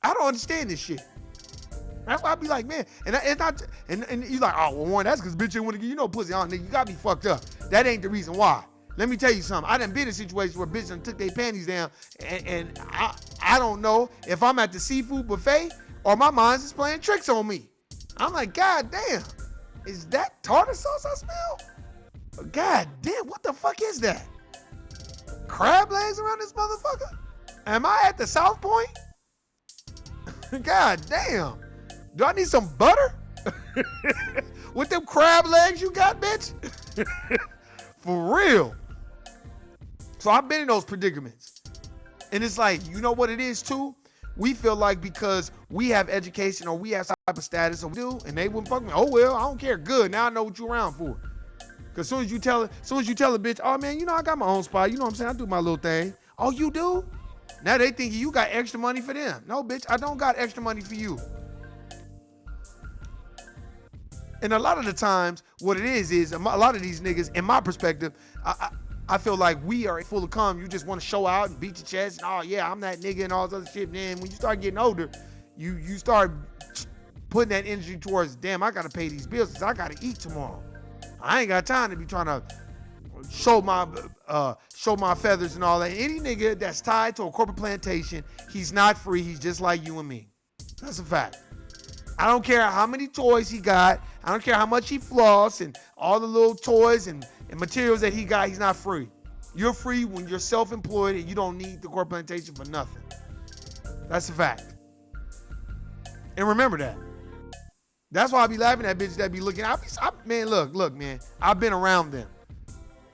I don't understand this shit. That's why I be like, man, and it's not, and you like, oh, well, Warren, that's because bitch ain't want to give you no pussy. Oh, nigga, you got to be fucked up. That ain't the reason why. Let me tell you something. I done been in situations where bitches done took their panties down, and I don't know if I'm at the seafood buffet or my mind's is playing tricks on me. I'm like, God damn, is that tartar sauce I smell? God damn, what the fuck is that? Crab legs around this motherfucker? Am I at the South Point? God damn. Do I need some butter? With them crab legs you got, bitch? For real. So I've been in those predicaments. And it's like, you know what it is too? We feel like because we have education or we have some type of status or we do, and they wouldn't fuck me. Oh well, I don't care. Good. Now I know what you around for. Cause soon as you tell a bitch, oh man, you know I got my own spot. You know what I'm saying? I do my little thing. Oh, you do? Now they think you got extra money for them. No, bitch, I don't got extra money for you. And a lot of the times, what it is a lot of these niggas, in my perspective, I feel like we are full of cum. You just want to show out and beat your chest. And, oh yeah, I'm that nigga and all this other shit. And then when you start getting older, you start putting that energy towards, damn, I gotta pay these bills because I gotta eat tomorrow. I ain't got time to be trying to show my feathers and all that. Any nigga that's tied to a corporate plantation, he's not free. He's just like you and me. That's a fact. I don't care how many toys he got. I don't care how much he floss and all the little toys and materials that he got. He's not free. You're free when you're self-employed and you don't need the corporate plantation for nothing. That's a fact. And remember that. That's why I be laughing at bitches that be looking. Man, look, man. I've been around them.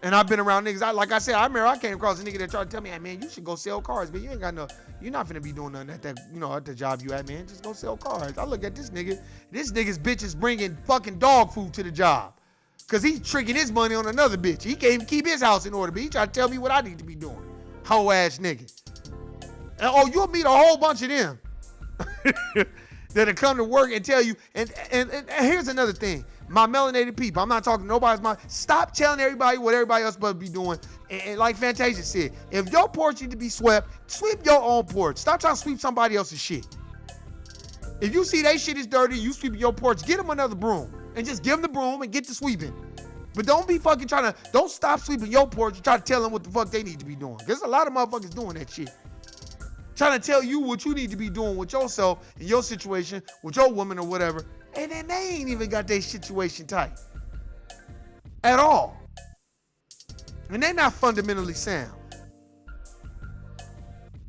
And I've been around niggas. Like I said, I remember I came across a nigga that tried to tell me, hey, man, you should go sell cars, but you ain't got you're not finna be doing nothing at the job you at, man. Just go sell cars. I look at this nigga. This nigga's bitch is bringing fucking dog food to the job. Cause he's tricking his money on another bitch. He can't even keep his house in order, but he try to tell me what I need to be doing. Hoe ass nigga. And you'll meet a whole bunch of them. That'll come to work and tell you, and here's another thing. My melanated people, I'm not talking to nobody's mind. Stop telling everybody what everybody else supposed to be doing. And like Fantasia said, if your porch need to be swept, sweep your own porch. Stop trying to sweep somebody else's shit. If you see they shit is dirty, you sweep your porch, get them another broom. And just give them the broom and get to sweeping. But don't be fucking don't stop sweeping your porch and try to tell them what the fuck they need to be doing. There's a lot of motherfuckers doing that shit. Trying to tell you what you need to be doing with yourself in your situation, with your woman or whatever. And then they ain't even got their situation tight. At all. And they're not fundamentally sound.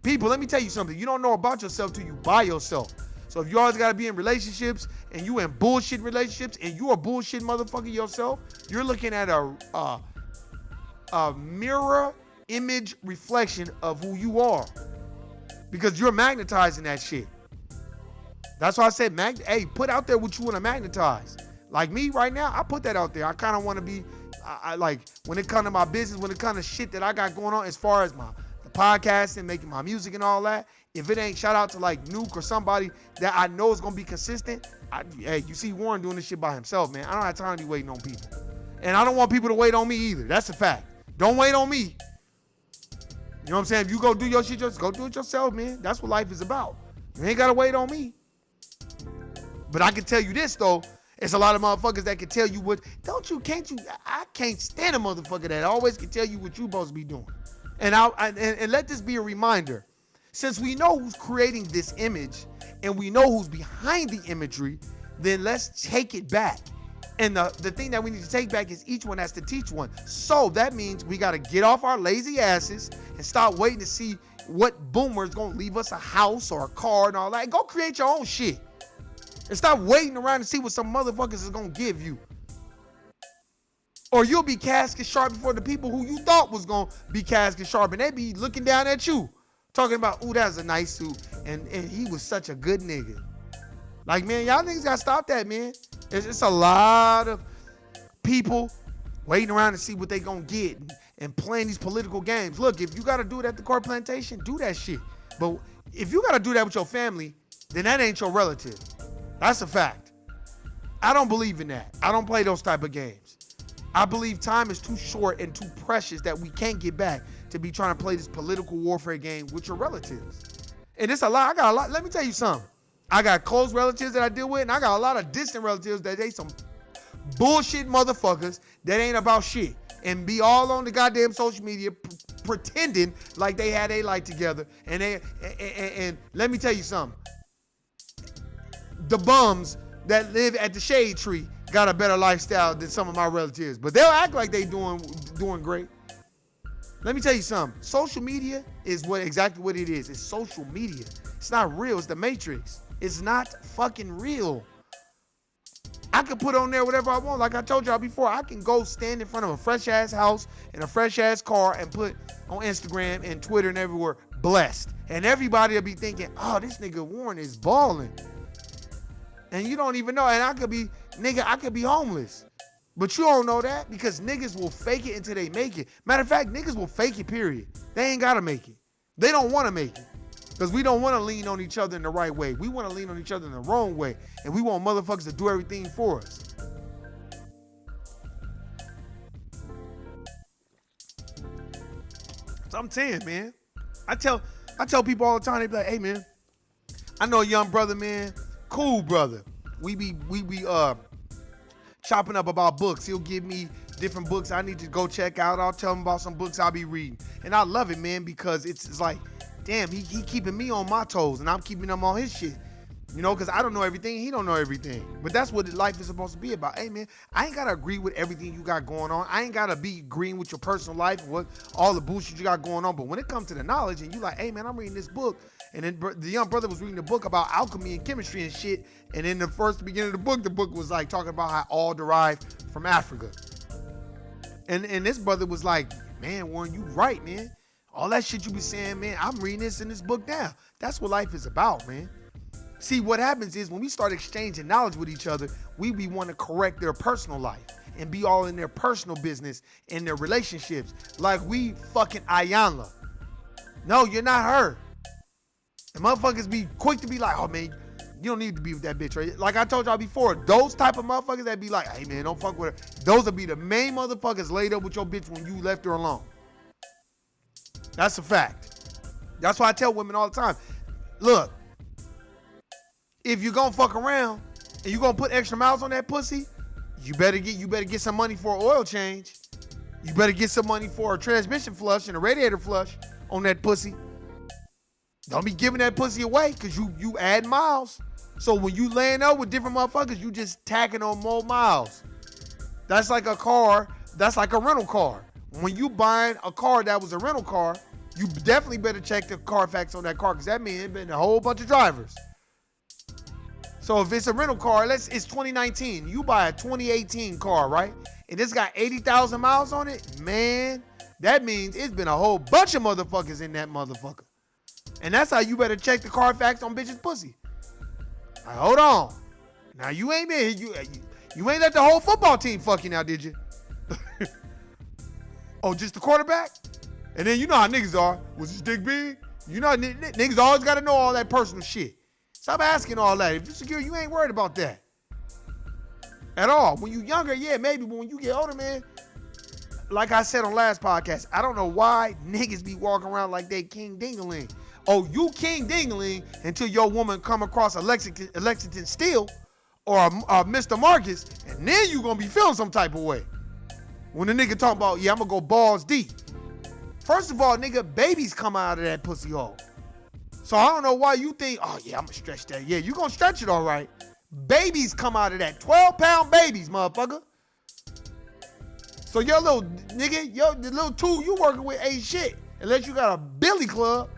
People, let me tell you something. You don't know about yourself till you buy yourself. So if you always got to be in relationships and you in bullshit relationships and you a bullshit motherfucker yourself, you're looking at a mirror image reflection of who you are. Because you're magnetizing that shit. That's why I said, hey, put out there what you want to magnetize. Like me right now, I put that out there. I kind of want to be, I like, when it comes to my business, when it comes to shit that I got going on as far as the podcasting, making my music and all that, if it ain't shout out to like Nuke or somebody that I know is going to be consistent, hey, you see Warren doing this shit by himself, man. I don't have time to be waiting on people. And I don't want people to wait on me either. That's a fact. Don't wait on me. You know what I'm saying? If you go do your shit, just go do it yourself, man. That's what life is about. You ain't got to wait on me. But I can tell you this, though. It's a lot of motherfuckers that can tell you what, I can't stand a motherfucker that always can tell you what you supposed to be doing. And let this be a reminder. Since we know who's creating this image and we know who's behind the imagery, then let's take it back. And the thing that we need to take back is each one has to teach one. So that means we got to get off our lazy asses and stop waiting to see what boomer is going to leave us a house or a car and all that. Go create your own shit. And stop waiting around to see what some motherfuckers is going to give you. Or you'll be casket sharp before the people who you thought was going to be casket sharp. And they be looking down at you. Talking about, ooh, that's a nice suit. And he was such a good nigga. Like, man, y'all niggas got to stop that, man. It's a lot of people waiting around to see what they gonna get and playing these political games. Look, if you gotta do it at the car plantation, do that shit. But if you gotta do that with your family, then that ain't your relative. That's a fact. I don't believe in that. I don't play those type of games. I believe time is too short and too precious that we can't get back to be trying to play this political warfare game with your relatives. And it's a lot. I got a lot. Let me tell you something. I got close relatives that I deal with, and I got a lot of distant relatives that they some bullshit motherfuckers that ain't about shit and be all on the goddamn social media pretending like they had a life together. And let me tell you something. The bums that live at the shade tree got a better lifestyle than some of my relatives, but they'll act like they doing great. Let me tell you something. Social media is exactly what it is. It's social media. It's not real. It's the Matrix. It's not fucking real. I can put on there whatever I want. Like I told y'all before, I can go stand in front of a fresh ass house in a fresh ass car and put on Instagram and Twitter and everywhere, blessed. And everybody will be thinking, oh, this nigga Warren is balling. And you don't even know. And I could be homeless. But you don't know that because niggas will fake it until they make it. Matter of fact, niggas will fake it, period. They ain't gotta make it. They don't wanna make it. Because we don't want to lean on each other in the right way. We want to lean on each other in the wrong way. And we want motherfuckers to do everything for us. So I'm saying, man. I tell people all the time, they be like, hey, man, I know a young brother, man. Cool brother. We be chopping up about books. He'll give me different books I need to go check out. I'll tell him about some books I'll be reading. And I love it, man, because it's like, damn, he keeping me on my toes and I'm keeping him on his shit. You know, because I don't know everything, he don't know everything. But that's what life is supposed to be about. Hey, man, I ain't got to agree with everything you got going on. I ain't got to be agreeing with your personal life, what all the bullshit you got going on. But when it comes to the knowledge and you like, hey, man, I'm reading this book. And then the young brother was reading the book about alchemy and chemistry and shit. And in the beginning of the book was like talking about how all derived from Africa. And this brother was like, man, Warren, you right, man. All that shit you be saying, man, I'm reading this in this book now. That's what life is about, man. See, what happens is when we start exchanging knowledge with each other, we want to correct their personal life and be all in their personal business and their relationships. Like we fucking Ayanla. No, you're not her. And motherfuckers be quick to be like, oh, man, you don't need to be with that bitch, right? Like I told y'all before, those type of motherfuckers that be like, hey, man, don't fuck with her. Those will be the main motherfuckers laid up with your bitch when you left her alone. That's a fact. That's why I tell women all the time, look, if you're gonna fuck around and you're gonna put extra miles on that pussy, you better get some money for an oil change. You better get some money for a transmission flush and a radiator flush on that pussy. Don't be giving that pussy away because you add miles. So when you laying up with different motherfuckers, you just tacking on more miles. That's like a car. That's like a rental car. When you buying a car that was a rental car, you definitely better check the Carfax on that car because that means it's been a whole bunch of drivers. So if it's a rental car, it's 2019. You buy a 2018 car, right? And it's got 80,000 miles on it, man, that means it's been a whole bunch of motherfuckers in that motherfucker. And that's how you better check the Carfax on bitches' pussy. Now, hold on. Now you ain't been you ain't let the whole football team fuck you now, did you? Oh, just the quarterback? And then you know how niggas are. Was his dick big? You know, niggas always got to know all that personal shit. Stop asking all that. If you're secure, you ain't worried about that. At all. When you younger, yeah, maybe. But when you get older, man, like I said on last podcast, I don't know why niggas be walking around like they King Dingaling. Oh, you King Dingaling until your woman come across a Lexington Steel or a Mr. Marcus, and then you going to be feeling some type of way. When the nigga talk about, yeah, I'm going to go balls deep. First of all, nigga, babies come out of that pussy hole. So I don't know why you think, oh, yeah, I'm going to stretch that. Yeah, you going to stretch it all right. Babies come out of that. 12-pound babies, motherfucker. So your little nigga, the little tool you working with ain't shit. Unless you got a billy club.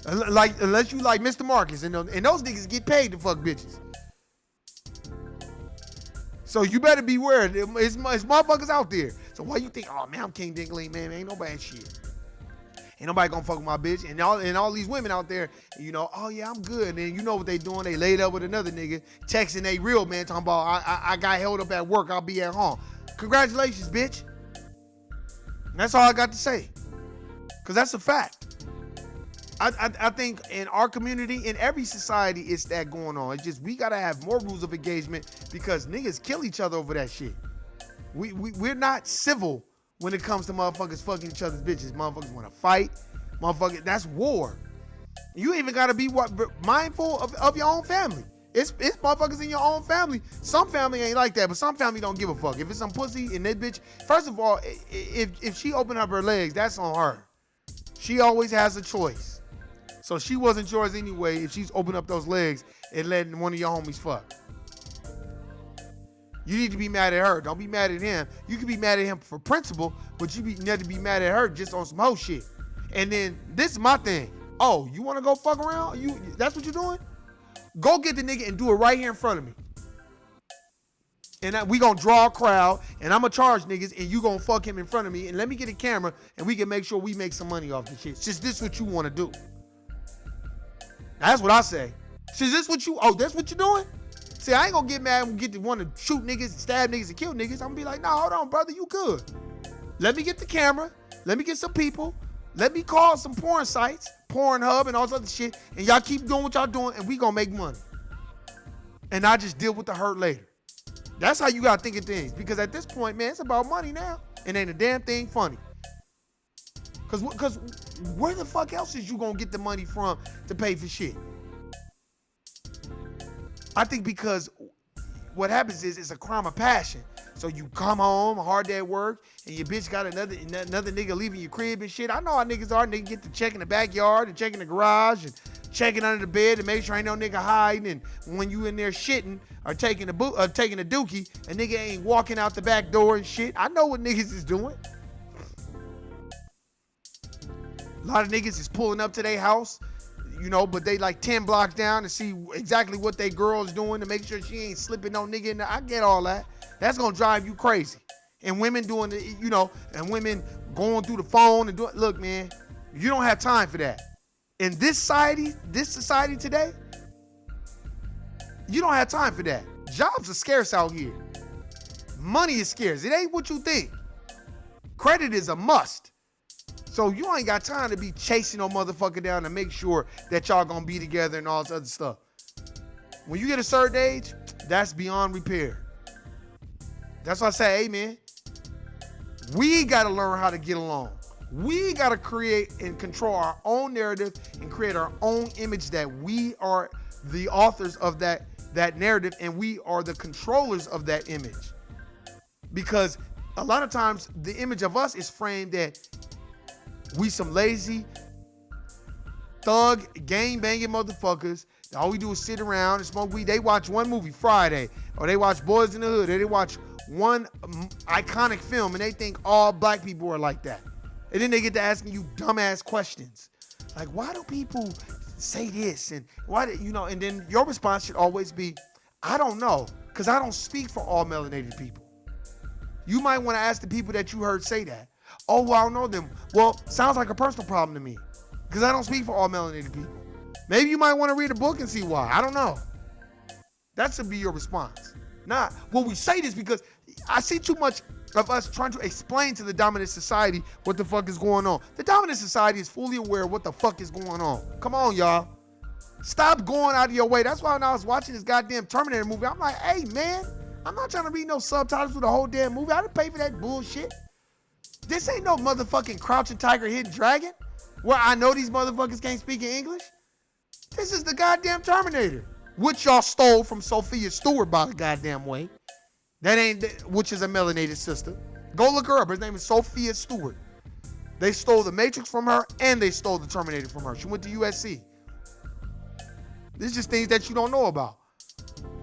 Unless you like Mr. Marcus. And those niggas get paid to fuck bitches. So you better beware. It's motherfuckers out there. So why you think, oh, man, I'm King Dingaling, man. Ain't no bad shit. Ain't nobody gonna fuck with my bitch. And all these women out there, you know, oh yeah, I'm good. And then you know what they doing? They laid up with another nigga, texting they real man, talking about I got held up at work, I'll be at home. Congratulations, bitch. And that's all I got to say. Cause that's a fact. I think in our community, in every society, it's that going on. It's just we gotta have more rules of engagement because niggas kill each other over that shit. We're not civil when it comes to motherfuckers fucking each other's bitches. Motherfuckers want to fight. Motherfuckers, that's war. You even got to be mindful of your own family. It's motherfuckers in your own family. Some family ain't like that, but some family don't give a fuck. If it's some pussy in that bitch, first of all, if she open up her legs, that's on her. She always has a choice. So she wasn't yours anyway if she's opened up those legs and letting one of your homies fuck. You need to be mad at her. Don't be mad at him. You can be mad at him for principle, but you need to be mad at her just on some hoe shit. And then this is my thing. Oh, you want to go fuck around? That's what you're doing? Go get the nigga and do it right here in front of me. And we gonna draw a crowd, and I'm gonna charge niggas, and you gonna fuck him in front of me, and let me get a camera, and we can make sure we make some money off this shit. Since this what you want to do. That's what I say. Since this what that's what you're doing? See, I ain't gonna get mad and get to want to shoot niggas, stab niggas, and kill niggas. I'm gonna be like, no, hold on, brother, you good. Let me get the camera. Let me get some people. Let me call some porn sites, Pornhub, and all this other shit, and y'all keep doing what y'all doing, and we gonna make money. And I just deal with the hurt later. That's how you gotta think of things. Because at this point, man, it's about money now. And ain't a damn thing funny. Cause where the fuck else is you gonna get the money from to pay for shit? I think because what happens is it's a crime of passion. So you come home hard day at work, and your bitch got another nigga leaving your crib and shit. I know how niggas are. Niggas get to check in the backyard and check in the garage and checking under the bed to make sure ain't no nigga hiding. And when you in there shitting or taking a dookie, a nigga ain't walking out the back door and shit. I know what niggas is doing. A lot of niggas is pulling up to their house, but they like 10 blocks down to see exactly what they girl's doing to make sure she ain't slipping no nigga in there. I get all that. That's gonna drive you crazy. And women doing and women going through the phone and doing, look, man, you don't have time for that. In this society today, you don't have time for that. Jobs are scarce out here. Money is scarce. It ain't what you think. Credit is a must. So you ain't got time to be chasing no motherfucker down to make sure that y'all gonna be together and all this other stuff. When you get a certain age, that's beyond repair. That's why I say, hey man, we gotta learn how to get along. We gotta create and control our own narrative and create our own image that we are the authors of that narrative and we are the controllers of that image. Because a lot of times the image of us is framed that we some lazy, thug, gang-banging motherfuckers. All we do is sit around and smoke weed. They watch one movie, Friday, or they watch Boys in the Hood, or they watch one iconic film, and they think all black people are like that. And then they get to asking you dumbass questions. Like, why do people say this? And why do, and then your response should always be, I don't know, because I don't speak for all melanated people. You might want to ask the people that you heard say that. Oh, well, I don't know them. Well, sounds like a personal problem to me, because I don't speak for all melanated people. Maybe you might want to read a book and see why. I don't know. That should be your response. Nah, well, we say this because I see too much of us trying to explain to the dominant society what the fuck is going on. The dominant society is fully aware of what the fuck is going on. Come on, y'all. Stop going out of your way. That's why when I was watching this goddamn Terminator movie, I'm like, hey, man, I'm not trying to read no subtitles for the whole damn movie. I didn't pay for that bullshit. This ain't no motherfucking Crouching Tiger, Hidden Dragon, where I know these motherfuckers can't speak in English. This is the goddamn Terminator, which y'all stole from Sophia Stewart, by the goddamn way. Which is a melanated sister. Go look her up. Her name is Sophia Stewart. They stole the Matrix from her, and they stole the Terminator from her. She went to USC. This is just things that you don't know about.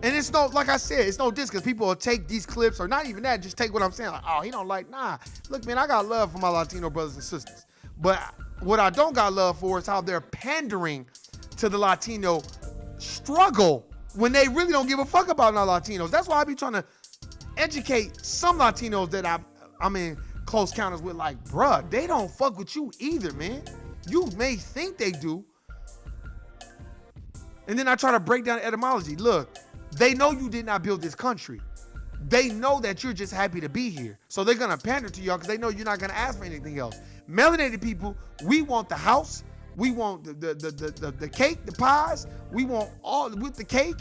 And it's no, like I said, it's no diss, because people will take these clips, or not even that, just take what I'm saying. Like, oh, he don't like, nah. Look, man, I got love for my Latino brothers and sisters. But what I don't got love for is how they're pandering to the Latino struggle when they really don't give a fuck about our Latinos. That's why I be trying to educate some Latinos that I'm in close counters with, like, bruh, they don't fuck with you either, man. You may think they do. And then I try to break down etymology. Look, they know you did not build this country. They know that you're just happy to be here. So they're going to pander to y'all because they know you're not going to ask for anything else. Melanated people, we want the house. We want the cake, the pies. We want all with the cake,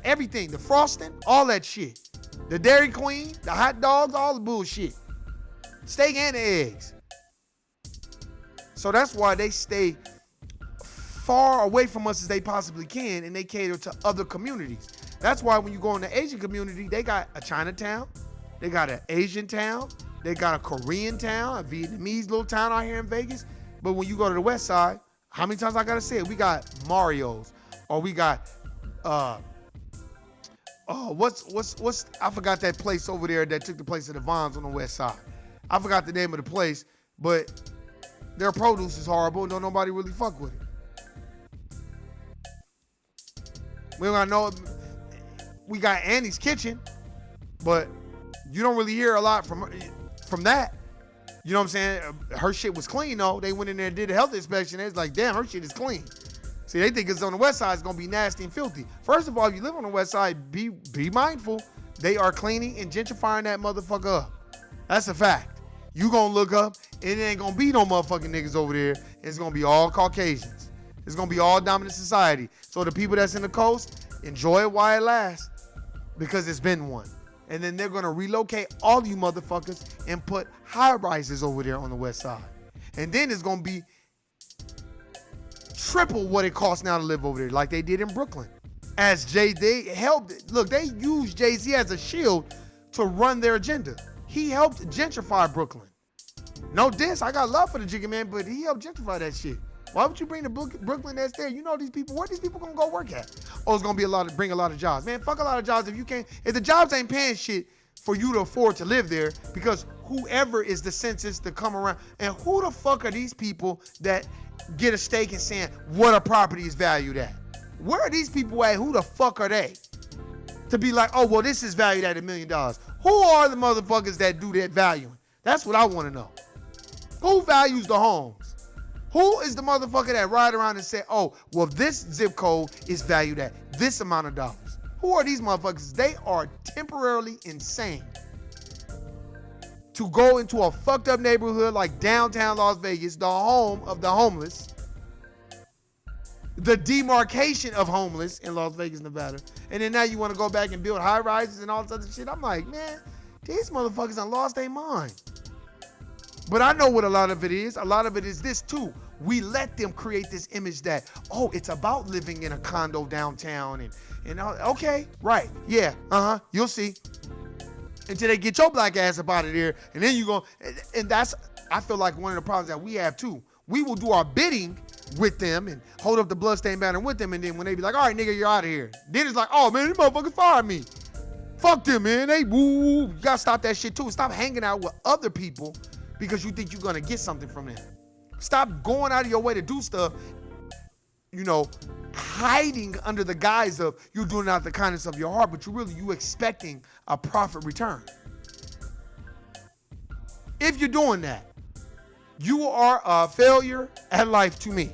everything, the frosting, all that shit. The Dairy Queen, the hot dogs, all the bullshit. Steak and the eggs. So that's why they stay far away from us as they possibly can, and they cater to other communities. That's why when you go in the Asian community, they got a Chinatown, they got an Asian town, they got a Korean town, a Vietnamese little town out here in Vegas. But when you go to the West Side, how many times I gotta say it? We got Mario's, or we got Oh, what's I forgot that place over there that took the place of the Vons on the west side. I forgot the name of the place, but their produce is horrible. No, nobody really fuck with it. We don't know. We got Annie's Kitchen, but you don't really hear a lot from that. You know what I'm saying? Her shit was clean though. They went in there and did a health inspection. It's like, damn, her shit is clean. See, they think it's on the west side. It's gonna be nasty and filthy. First of all, if you live on the west side, be mindful. They are cleaning and gentrifying that motherfucker up. That's a fact. You gonna look up, and it ain't gonna be no motherfucking niggas over there. It's gonna be all Caucasians. It's gonna be all dominant society. So the people that's in the coast, enjoy it while it lasts, because it's been one. And then they're gonna relocate all you motherfuckers and put high rises over there on the west side. And then it's gonna be triple what it costs now to live over there, like they did in Brooklyn. As they helped, look, they used Jay-Z as a shield to run their agenda. He helped gentrify Brooklyn. No diss, I got love for the Jigga Man, but he helped gentrify that shit. Why would you bring the Brooklyn that's there? You know these people, where these people gonna go work at? Oh, it's gonna be bring a lot of jobs. Man, fuck a lot of jobs if the jobs ain't paying shit for you to afford to live there, because whoever is the census to come around, and who the fuck are these people that get a stake in saying what a property is valued at? Where are these people at? Who the fuck are they? To be like, oh, well, this is valued at $1 million. Who are the motherfuckers that do that valuing? That's what I want to know. Who values the homes? Who is the motherfucker that ride around and say, oh, well, this zip code is valued at this amount of dollars? Who are these motherfuckers? They are temporarily insane. To go into a fucked up neighborhood like downtown Las Vegas, the home of the homeless, the demarcation of homeless in Las Vegas, Nevada, and then now you want to go back and build high rises and all this other shit. I'm like, man, these motherfuckers done lost their mind. But I know what a lot of it is. A lot of it is this too. We let them create this image that, oh, it's about living in a condo downtown and okay, right, yeah, you'll see. Until they get your black ass up out of there, and then you go, and that's, I feel like one of the problems that we have too. We will do our bidding with them and hold up the bloodstained banner with them, and then when they be like, all right, nigga, you're out of here. Then it's like, oh man, these motherfuckers fired me. Fuck them, man. They woo. You gotta stop that shit too. Stop hanging out with other people because you think you're gonna get something from them. Stop going out of your way to do stuff, hiding under the guise of you doing it out of the kindness of your heart, but you expecting a profit return. If you're doing that, you are a failure at life to me,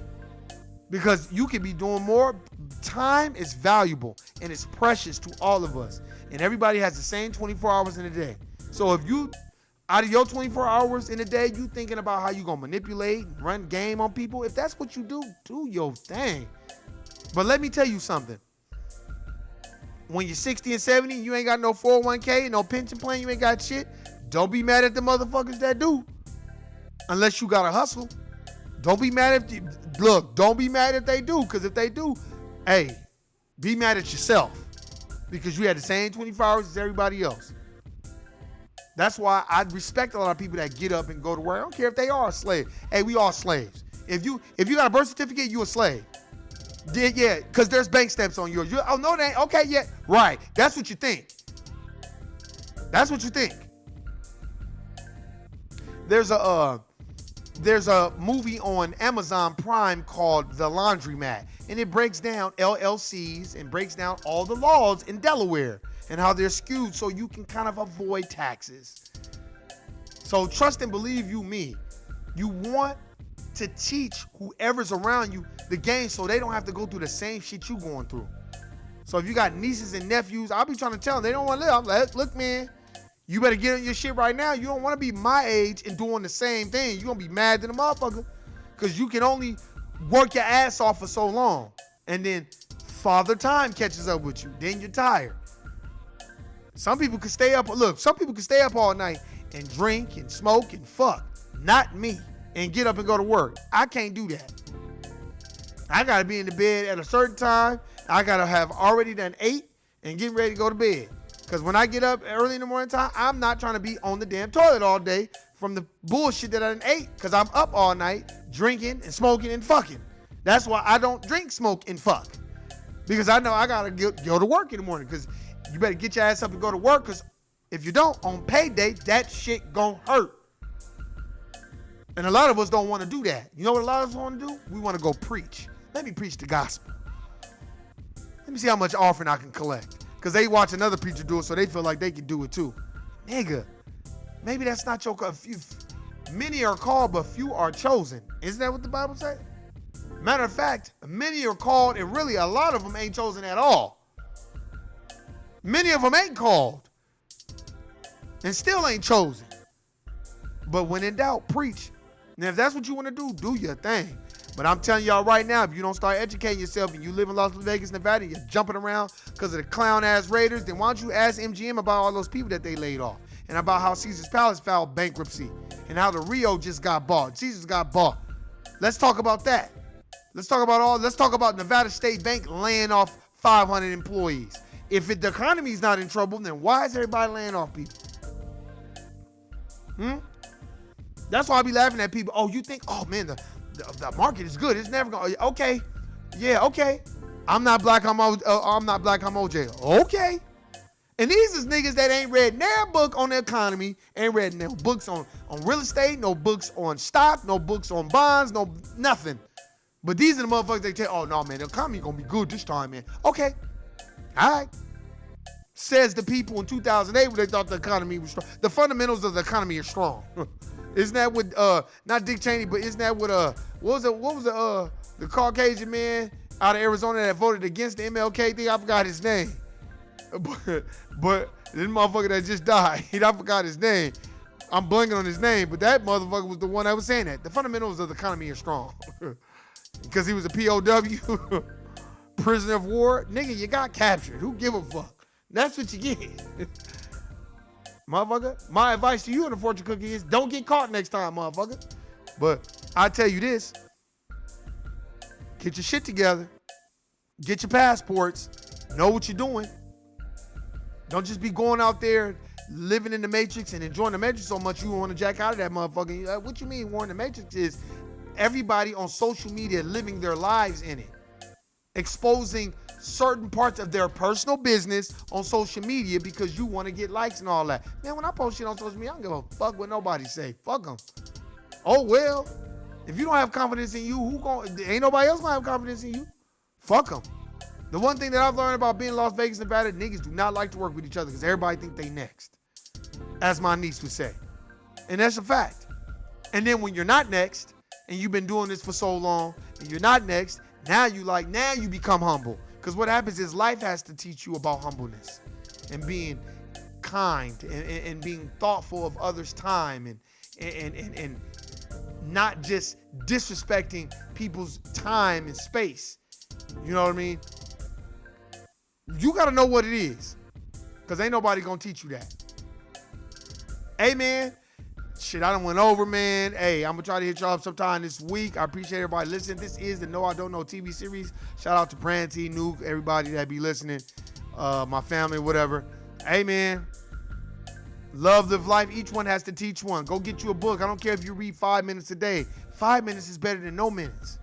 because you could be doing more. Time is valuable and it's precious to all of us, and everybody has the same 24 hours in a day. So if you, out of your 24 hours in a day, you thinking about how you gonna manipulate and run game on people, if that's what you do your thing. But let me tell you something. When you're 60 and 70, you ain't got no 401k, no pension plan, you ain't got shit, don't be mad at the motherfuckers that do. Unless you got to hustle. Don't be mad don't be mad if they do, because if they do, hey, be mad at yourself, because you had the same 24 hours as everybody else. That's why I respect a lot of people that get up and go to work. I don't care if they are a slave. Hey, we all slaves. If you got a birth certificate, you a slave. Yeah, because there's bank stamps on yours. Oh, no, they ain't. Okay, yeah, right. That's what you think. That's what you think. There's a movie on Amazon Prime called The Laundromat, and it breaks down LLCs and breaks down all the laws in Delaware and how they're skewed so you can kind of avoid taxes. So trust and believe me, you want to teach whoever's around you the game so they don't have to go through the same shit you going through. So if you got nieces and nephews, I'll be trying to tell them they don't want to live. I'm like, look, man, you better get on your shit right now. You don't want to be my age and doing the same thing. You're going to be mad at the motherfucker because you can only work your ass off for so long. And then father time catches up with you. Then you're tired. Some people can stay up. Look, some people can stay up all night and drink and smoke and fuck. Not me. And get up and go to work. I can't do that. I got to be in the bed at a certain time. I got to have already done ate and get ready to go to bed. Because when I get up early in the morning time, I'm not trying to be on the damn toilet all day from the bullshit that I done ate, because I'm up all night drinking and smoking and fucking. That's why I don't drink, smoke, and fuck. Because I know I got to go to work in the morning. Because You better get your ass up and go to work, because if you don't, on payday, that shit gonna hurt. And a lot of us don't want to do that. You know what a lot of us want to do? We want to go preach. Let me preach the gospel. Let me see how much offering I can collect. Because they watch another preacher do it, so they feel like they can do it too. Nigga, maybe that's not your call. Many are called, but few are chosen. Isn't that what the Bible says? Matter of fact, many are called, and really a lot of them ain't chosen at all. Many of them ain't called and still ain't chosen. But when in doubt, preach. Now, if that's what you want to do your thing. But I'm telling y'all right now, if you don't start educating yourself and you live in Las Vegas, Nevada, you're jumping around because of the clown-ass Raiders, then why don't you ask MGM about all those people that they laid off, and about how Caesar's Palace filed bankruptcy, and how the Rio just got bought. Caesar's got bought. Let's talk about that. Let's talk about Nevada State Bank laying off 500 employees. If the economy's not in trouble, then why is everybody laying off people? That's why I be laughing at people. Oh, you think, oh man, the market is good. It's never going to, okay. Yeah, okay. I'm not black, I'm OJ. Okay. And these is niggas that ain't read their book on the economy, ain't read no books on real estate, no books on stock, no books on bonds, no nothing. But these are the motherfuckers that tell, oh no, man, the economy gonna be good this time, man. Okay. All right. Says the people in 2008 when they thought the economy was strong. The fundamentals of the economy are strong. Isn't that what, not Dick Cheney, but isn't that what, what was the Caucasian man out of Arizona that voted against the MLK thing? I forgot his name. But this motherfucker that just died, I forgot his name. I'm blanking on his name, but that motherfucker was the one that was saying that. The fundamentals of the economy are strong. Because he was a POW, prisoner of war. Nigga, you got captured. Who give a fuck? That's what you get. Motherfucker, my advice to you on the fortune cookie is don't get caught next time, motherfucker. But I tell you this, get your shit together, get your passports, know what you're doing. Don't just be going out there living in the Matrix and enjoying the Matrix so much you want to jack out of that motherfucker. What you mean, Warren? The Matrix is everybody on social media living their lives in it, exposing certain parts of their personal business on social media because you want to get likes and all that. Man, when I post shit on social media, I don't give a fuck what nobody say. Fuck them. Oh, well, if you don't have confidence in you, ain't nobody else gonna have confidence in you. Fuck them. The one thing that I've learned about being in Las Vegas, Nevada, niggas do not like to work with each other because everybody think they next. As my niece would say. And that's a fact. And then when you're not next, and you've been doing this for so long, and you're not next, now you become humble. Because what happens is life has to teach you about humbleness and being kind and being thoughtful of others' time and not just disrespecting people's time and space. You know what I mean? You got to know what it is, because ain't nobody going to teach you that. Hey, man. Shit, I done went over, man. Hey, I'm going to try to hit y'all up sometime this week. I appreciate everybody listening. This is the No I Don't Know TV series. Shout out to Pranty, Nuke, everybody that be listening, my family, whatever. Hey, man, love, live life. Each one has to teach one. Go get you a book. I don't care if you read 5 minutes a day. 5 minutes is better than no minutes.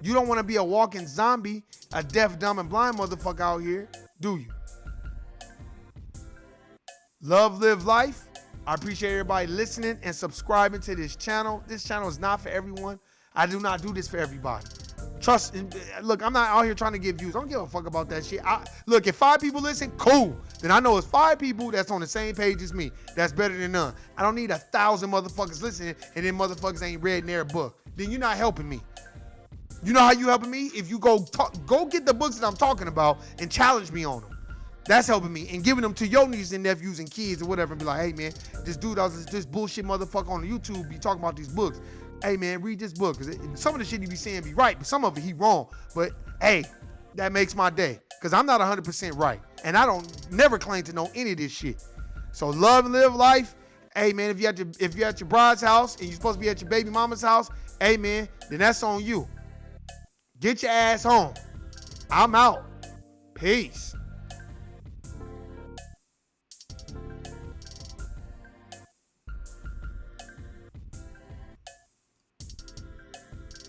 You don't want to be a walking zombie, a deaf, dumb, and blind motherfucker out here, do you? Love, live life. I appreciate everybody listening and subscribing to this channel. This channel is not for everyone. I do not do this for everybody. Trust, look, I'm not out here trying to get views. I don't give a fuck about that shit. Look, if 5 people listen, cool. Then I know it's 5 people that's on the same page as me. That's better than none. I don't need 1,000 motherfuckers listening and then motherfuckers ain't read their book. Then you're not helping me. You know how you helping me? If you go get the books that I'm talking about and challenge me on them. That's helping me, and giving them to your nieces and nephews and kids or whatever, and be like, hey man, this dude, this bullshit motherfucker on the YouTube be talking about these books. Hey man, read this book, because some of the shit he be saying be right, but some of it he wrong. But hey, that makes my day, because I'm not 100% right, and I don't never claim to know any of this shit. So love and live life. Hey man, if you're at your bride's house and you're supposed to be at your baby mama's house, hey man, then that's on you. Get your ass home. I'm out. Peace.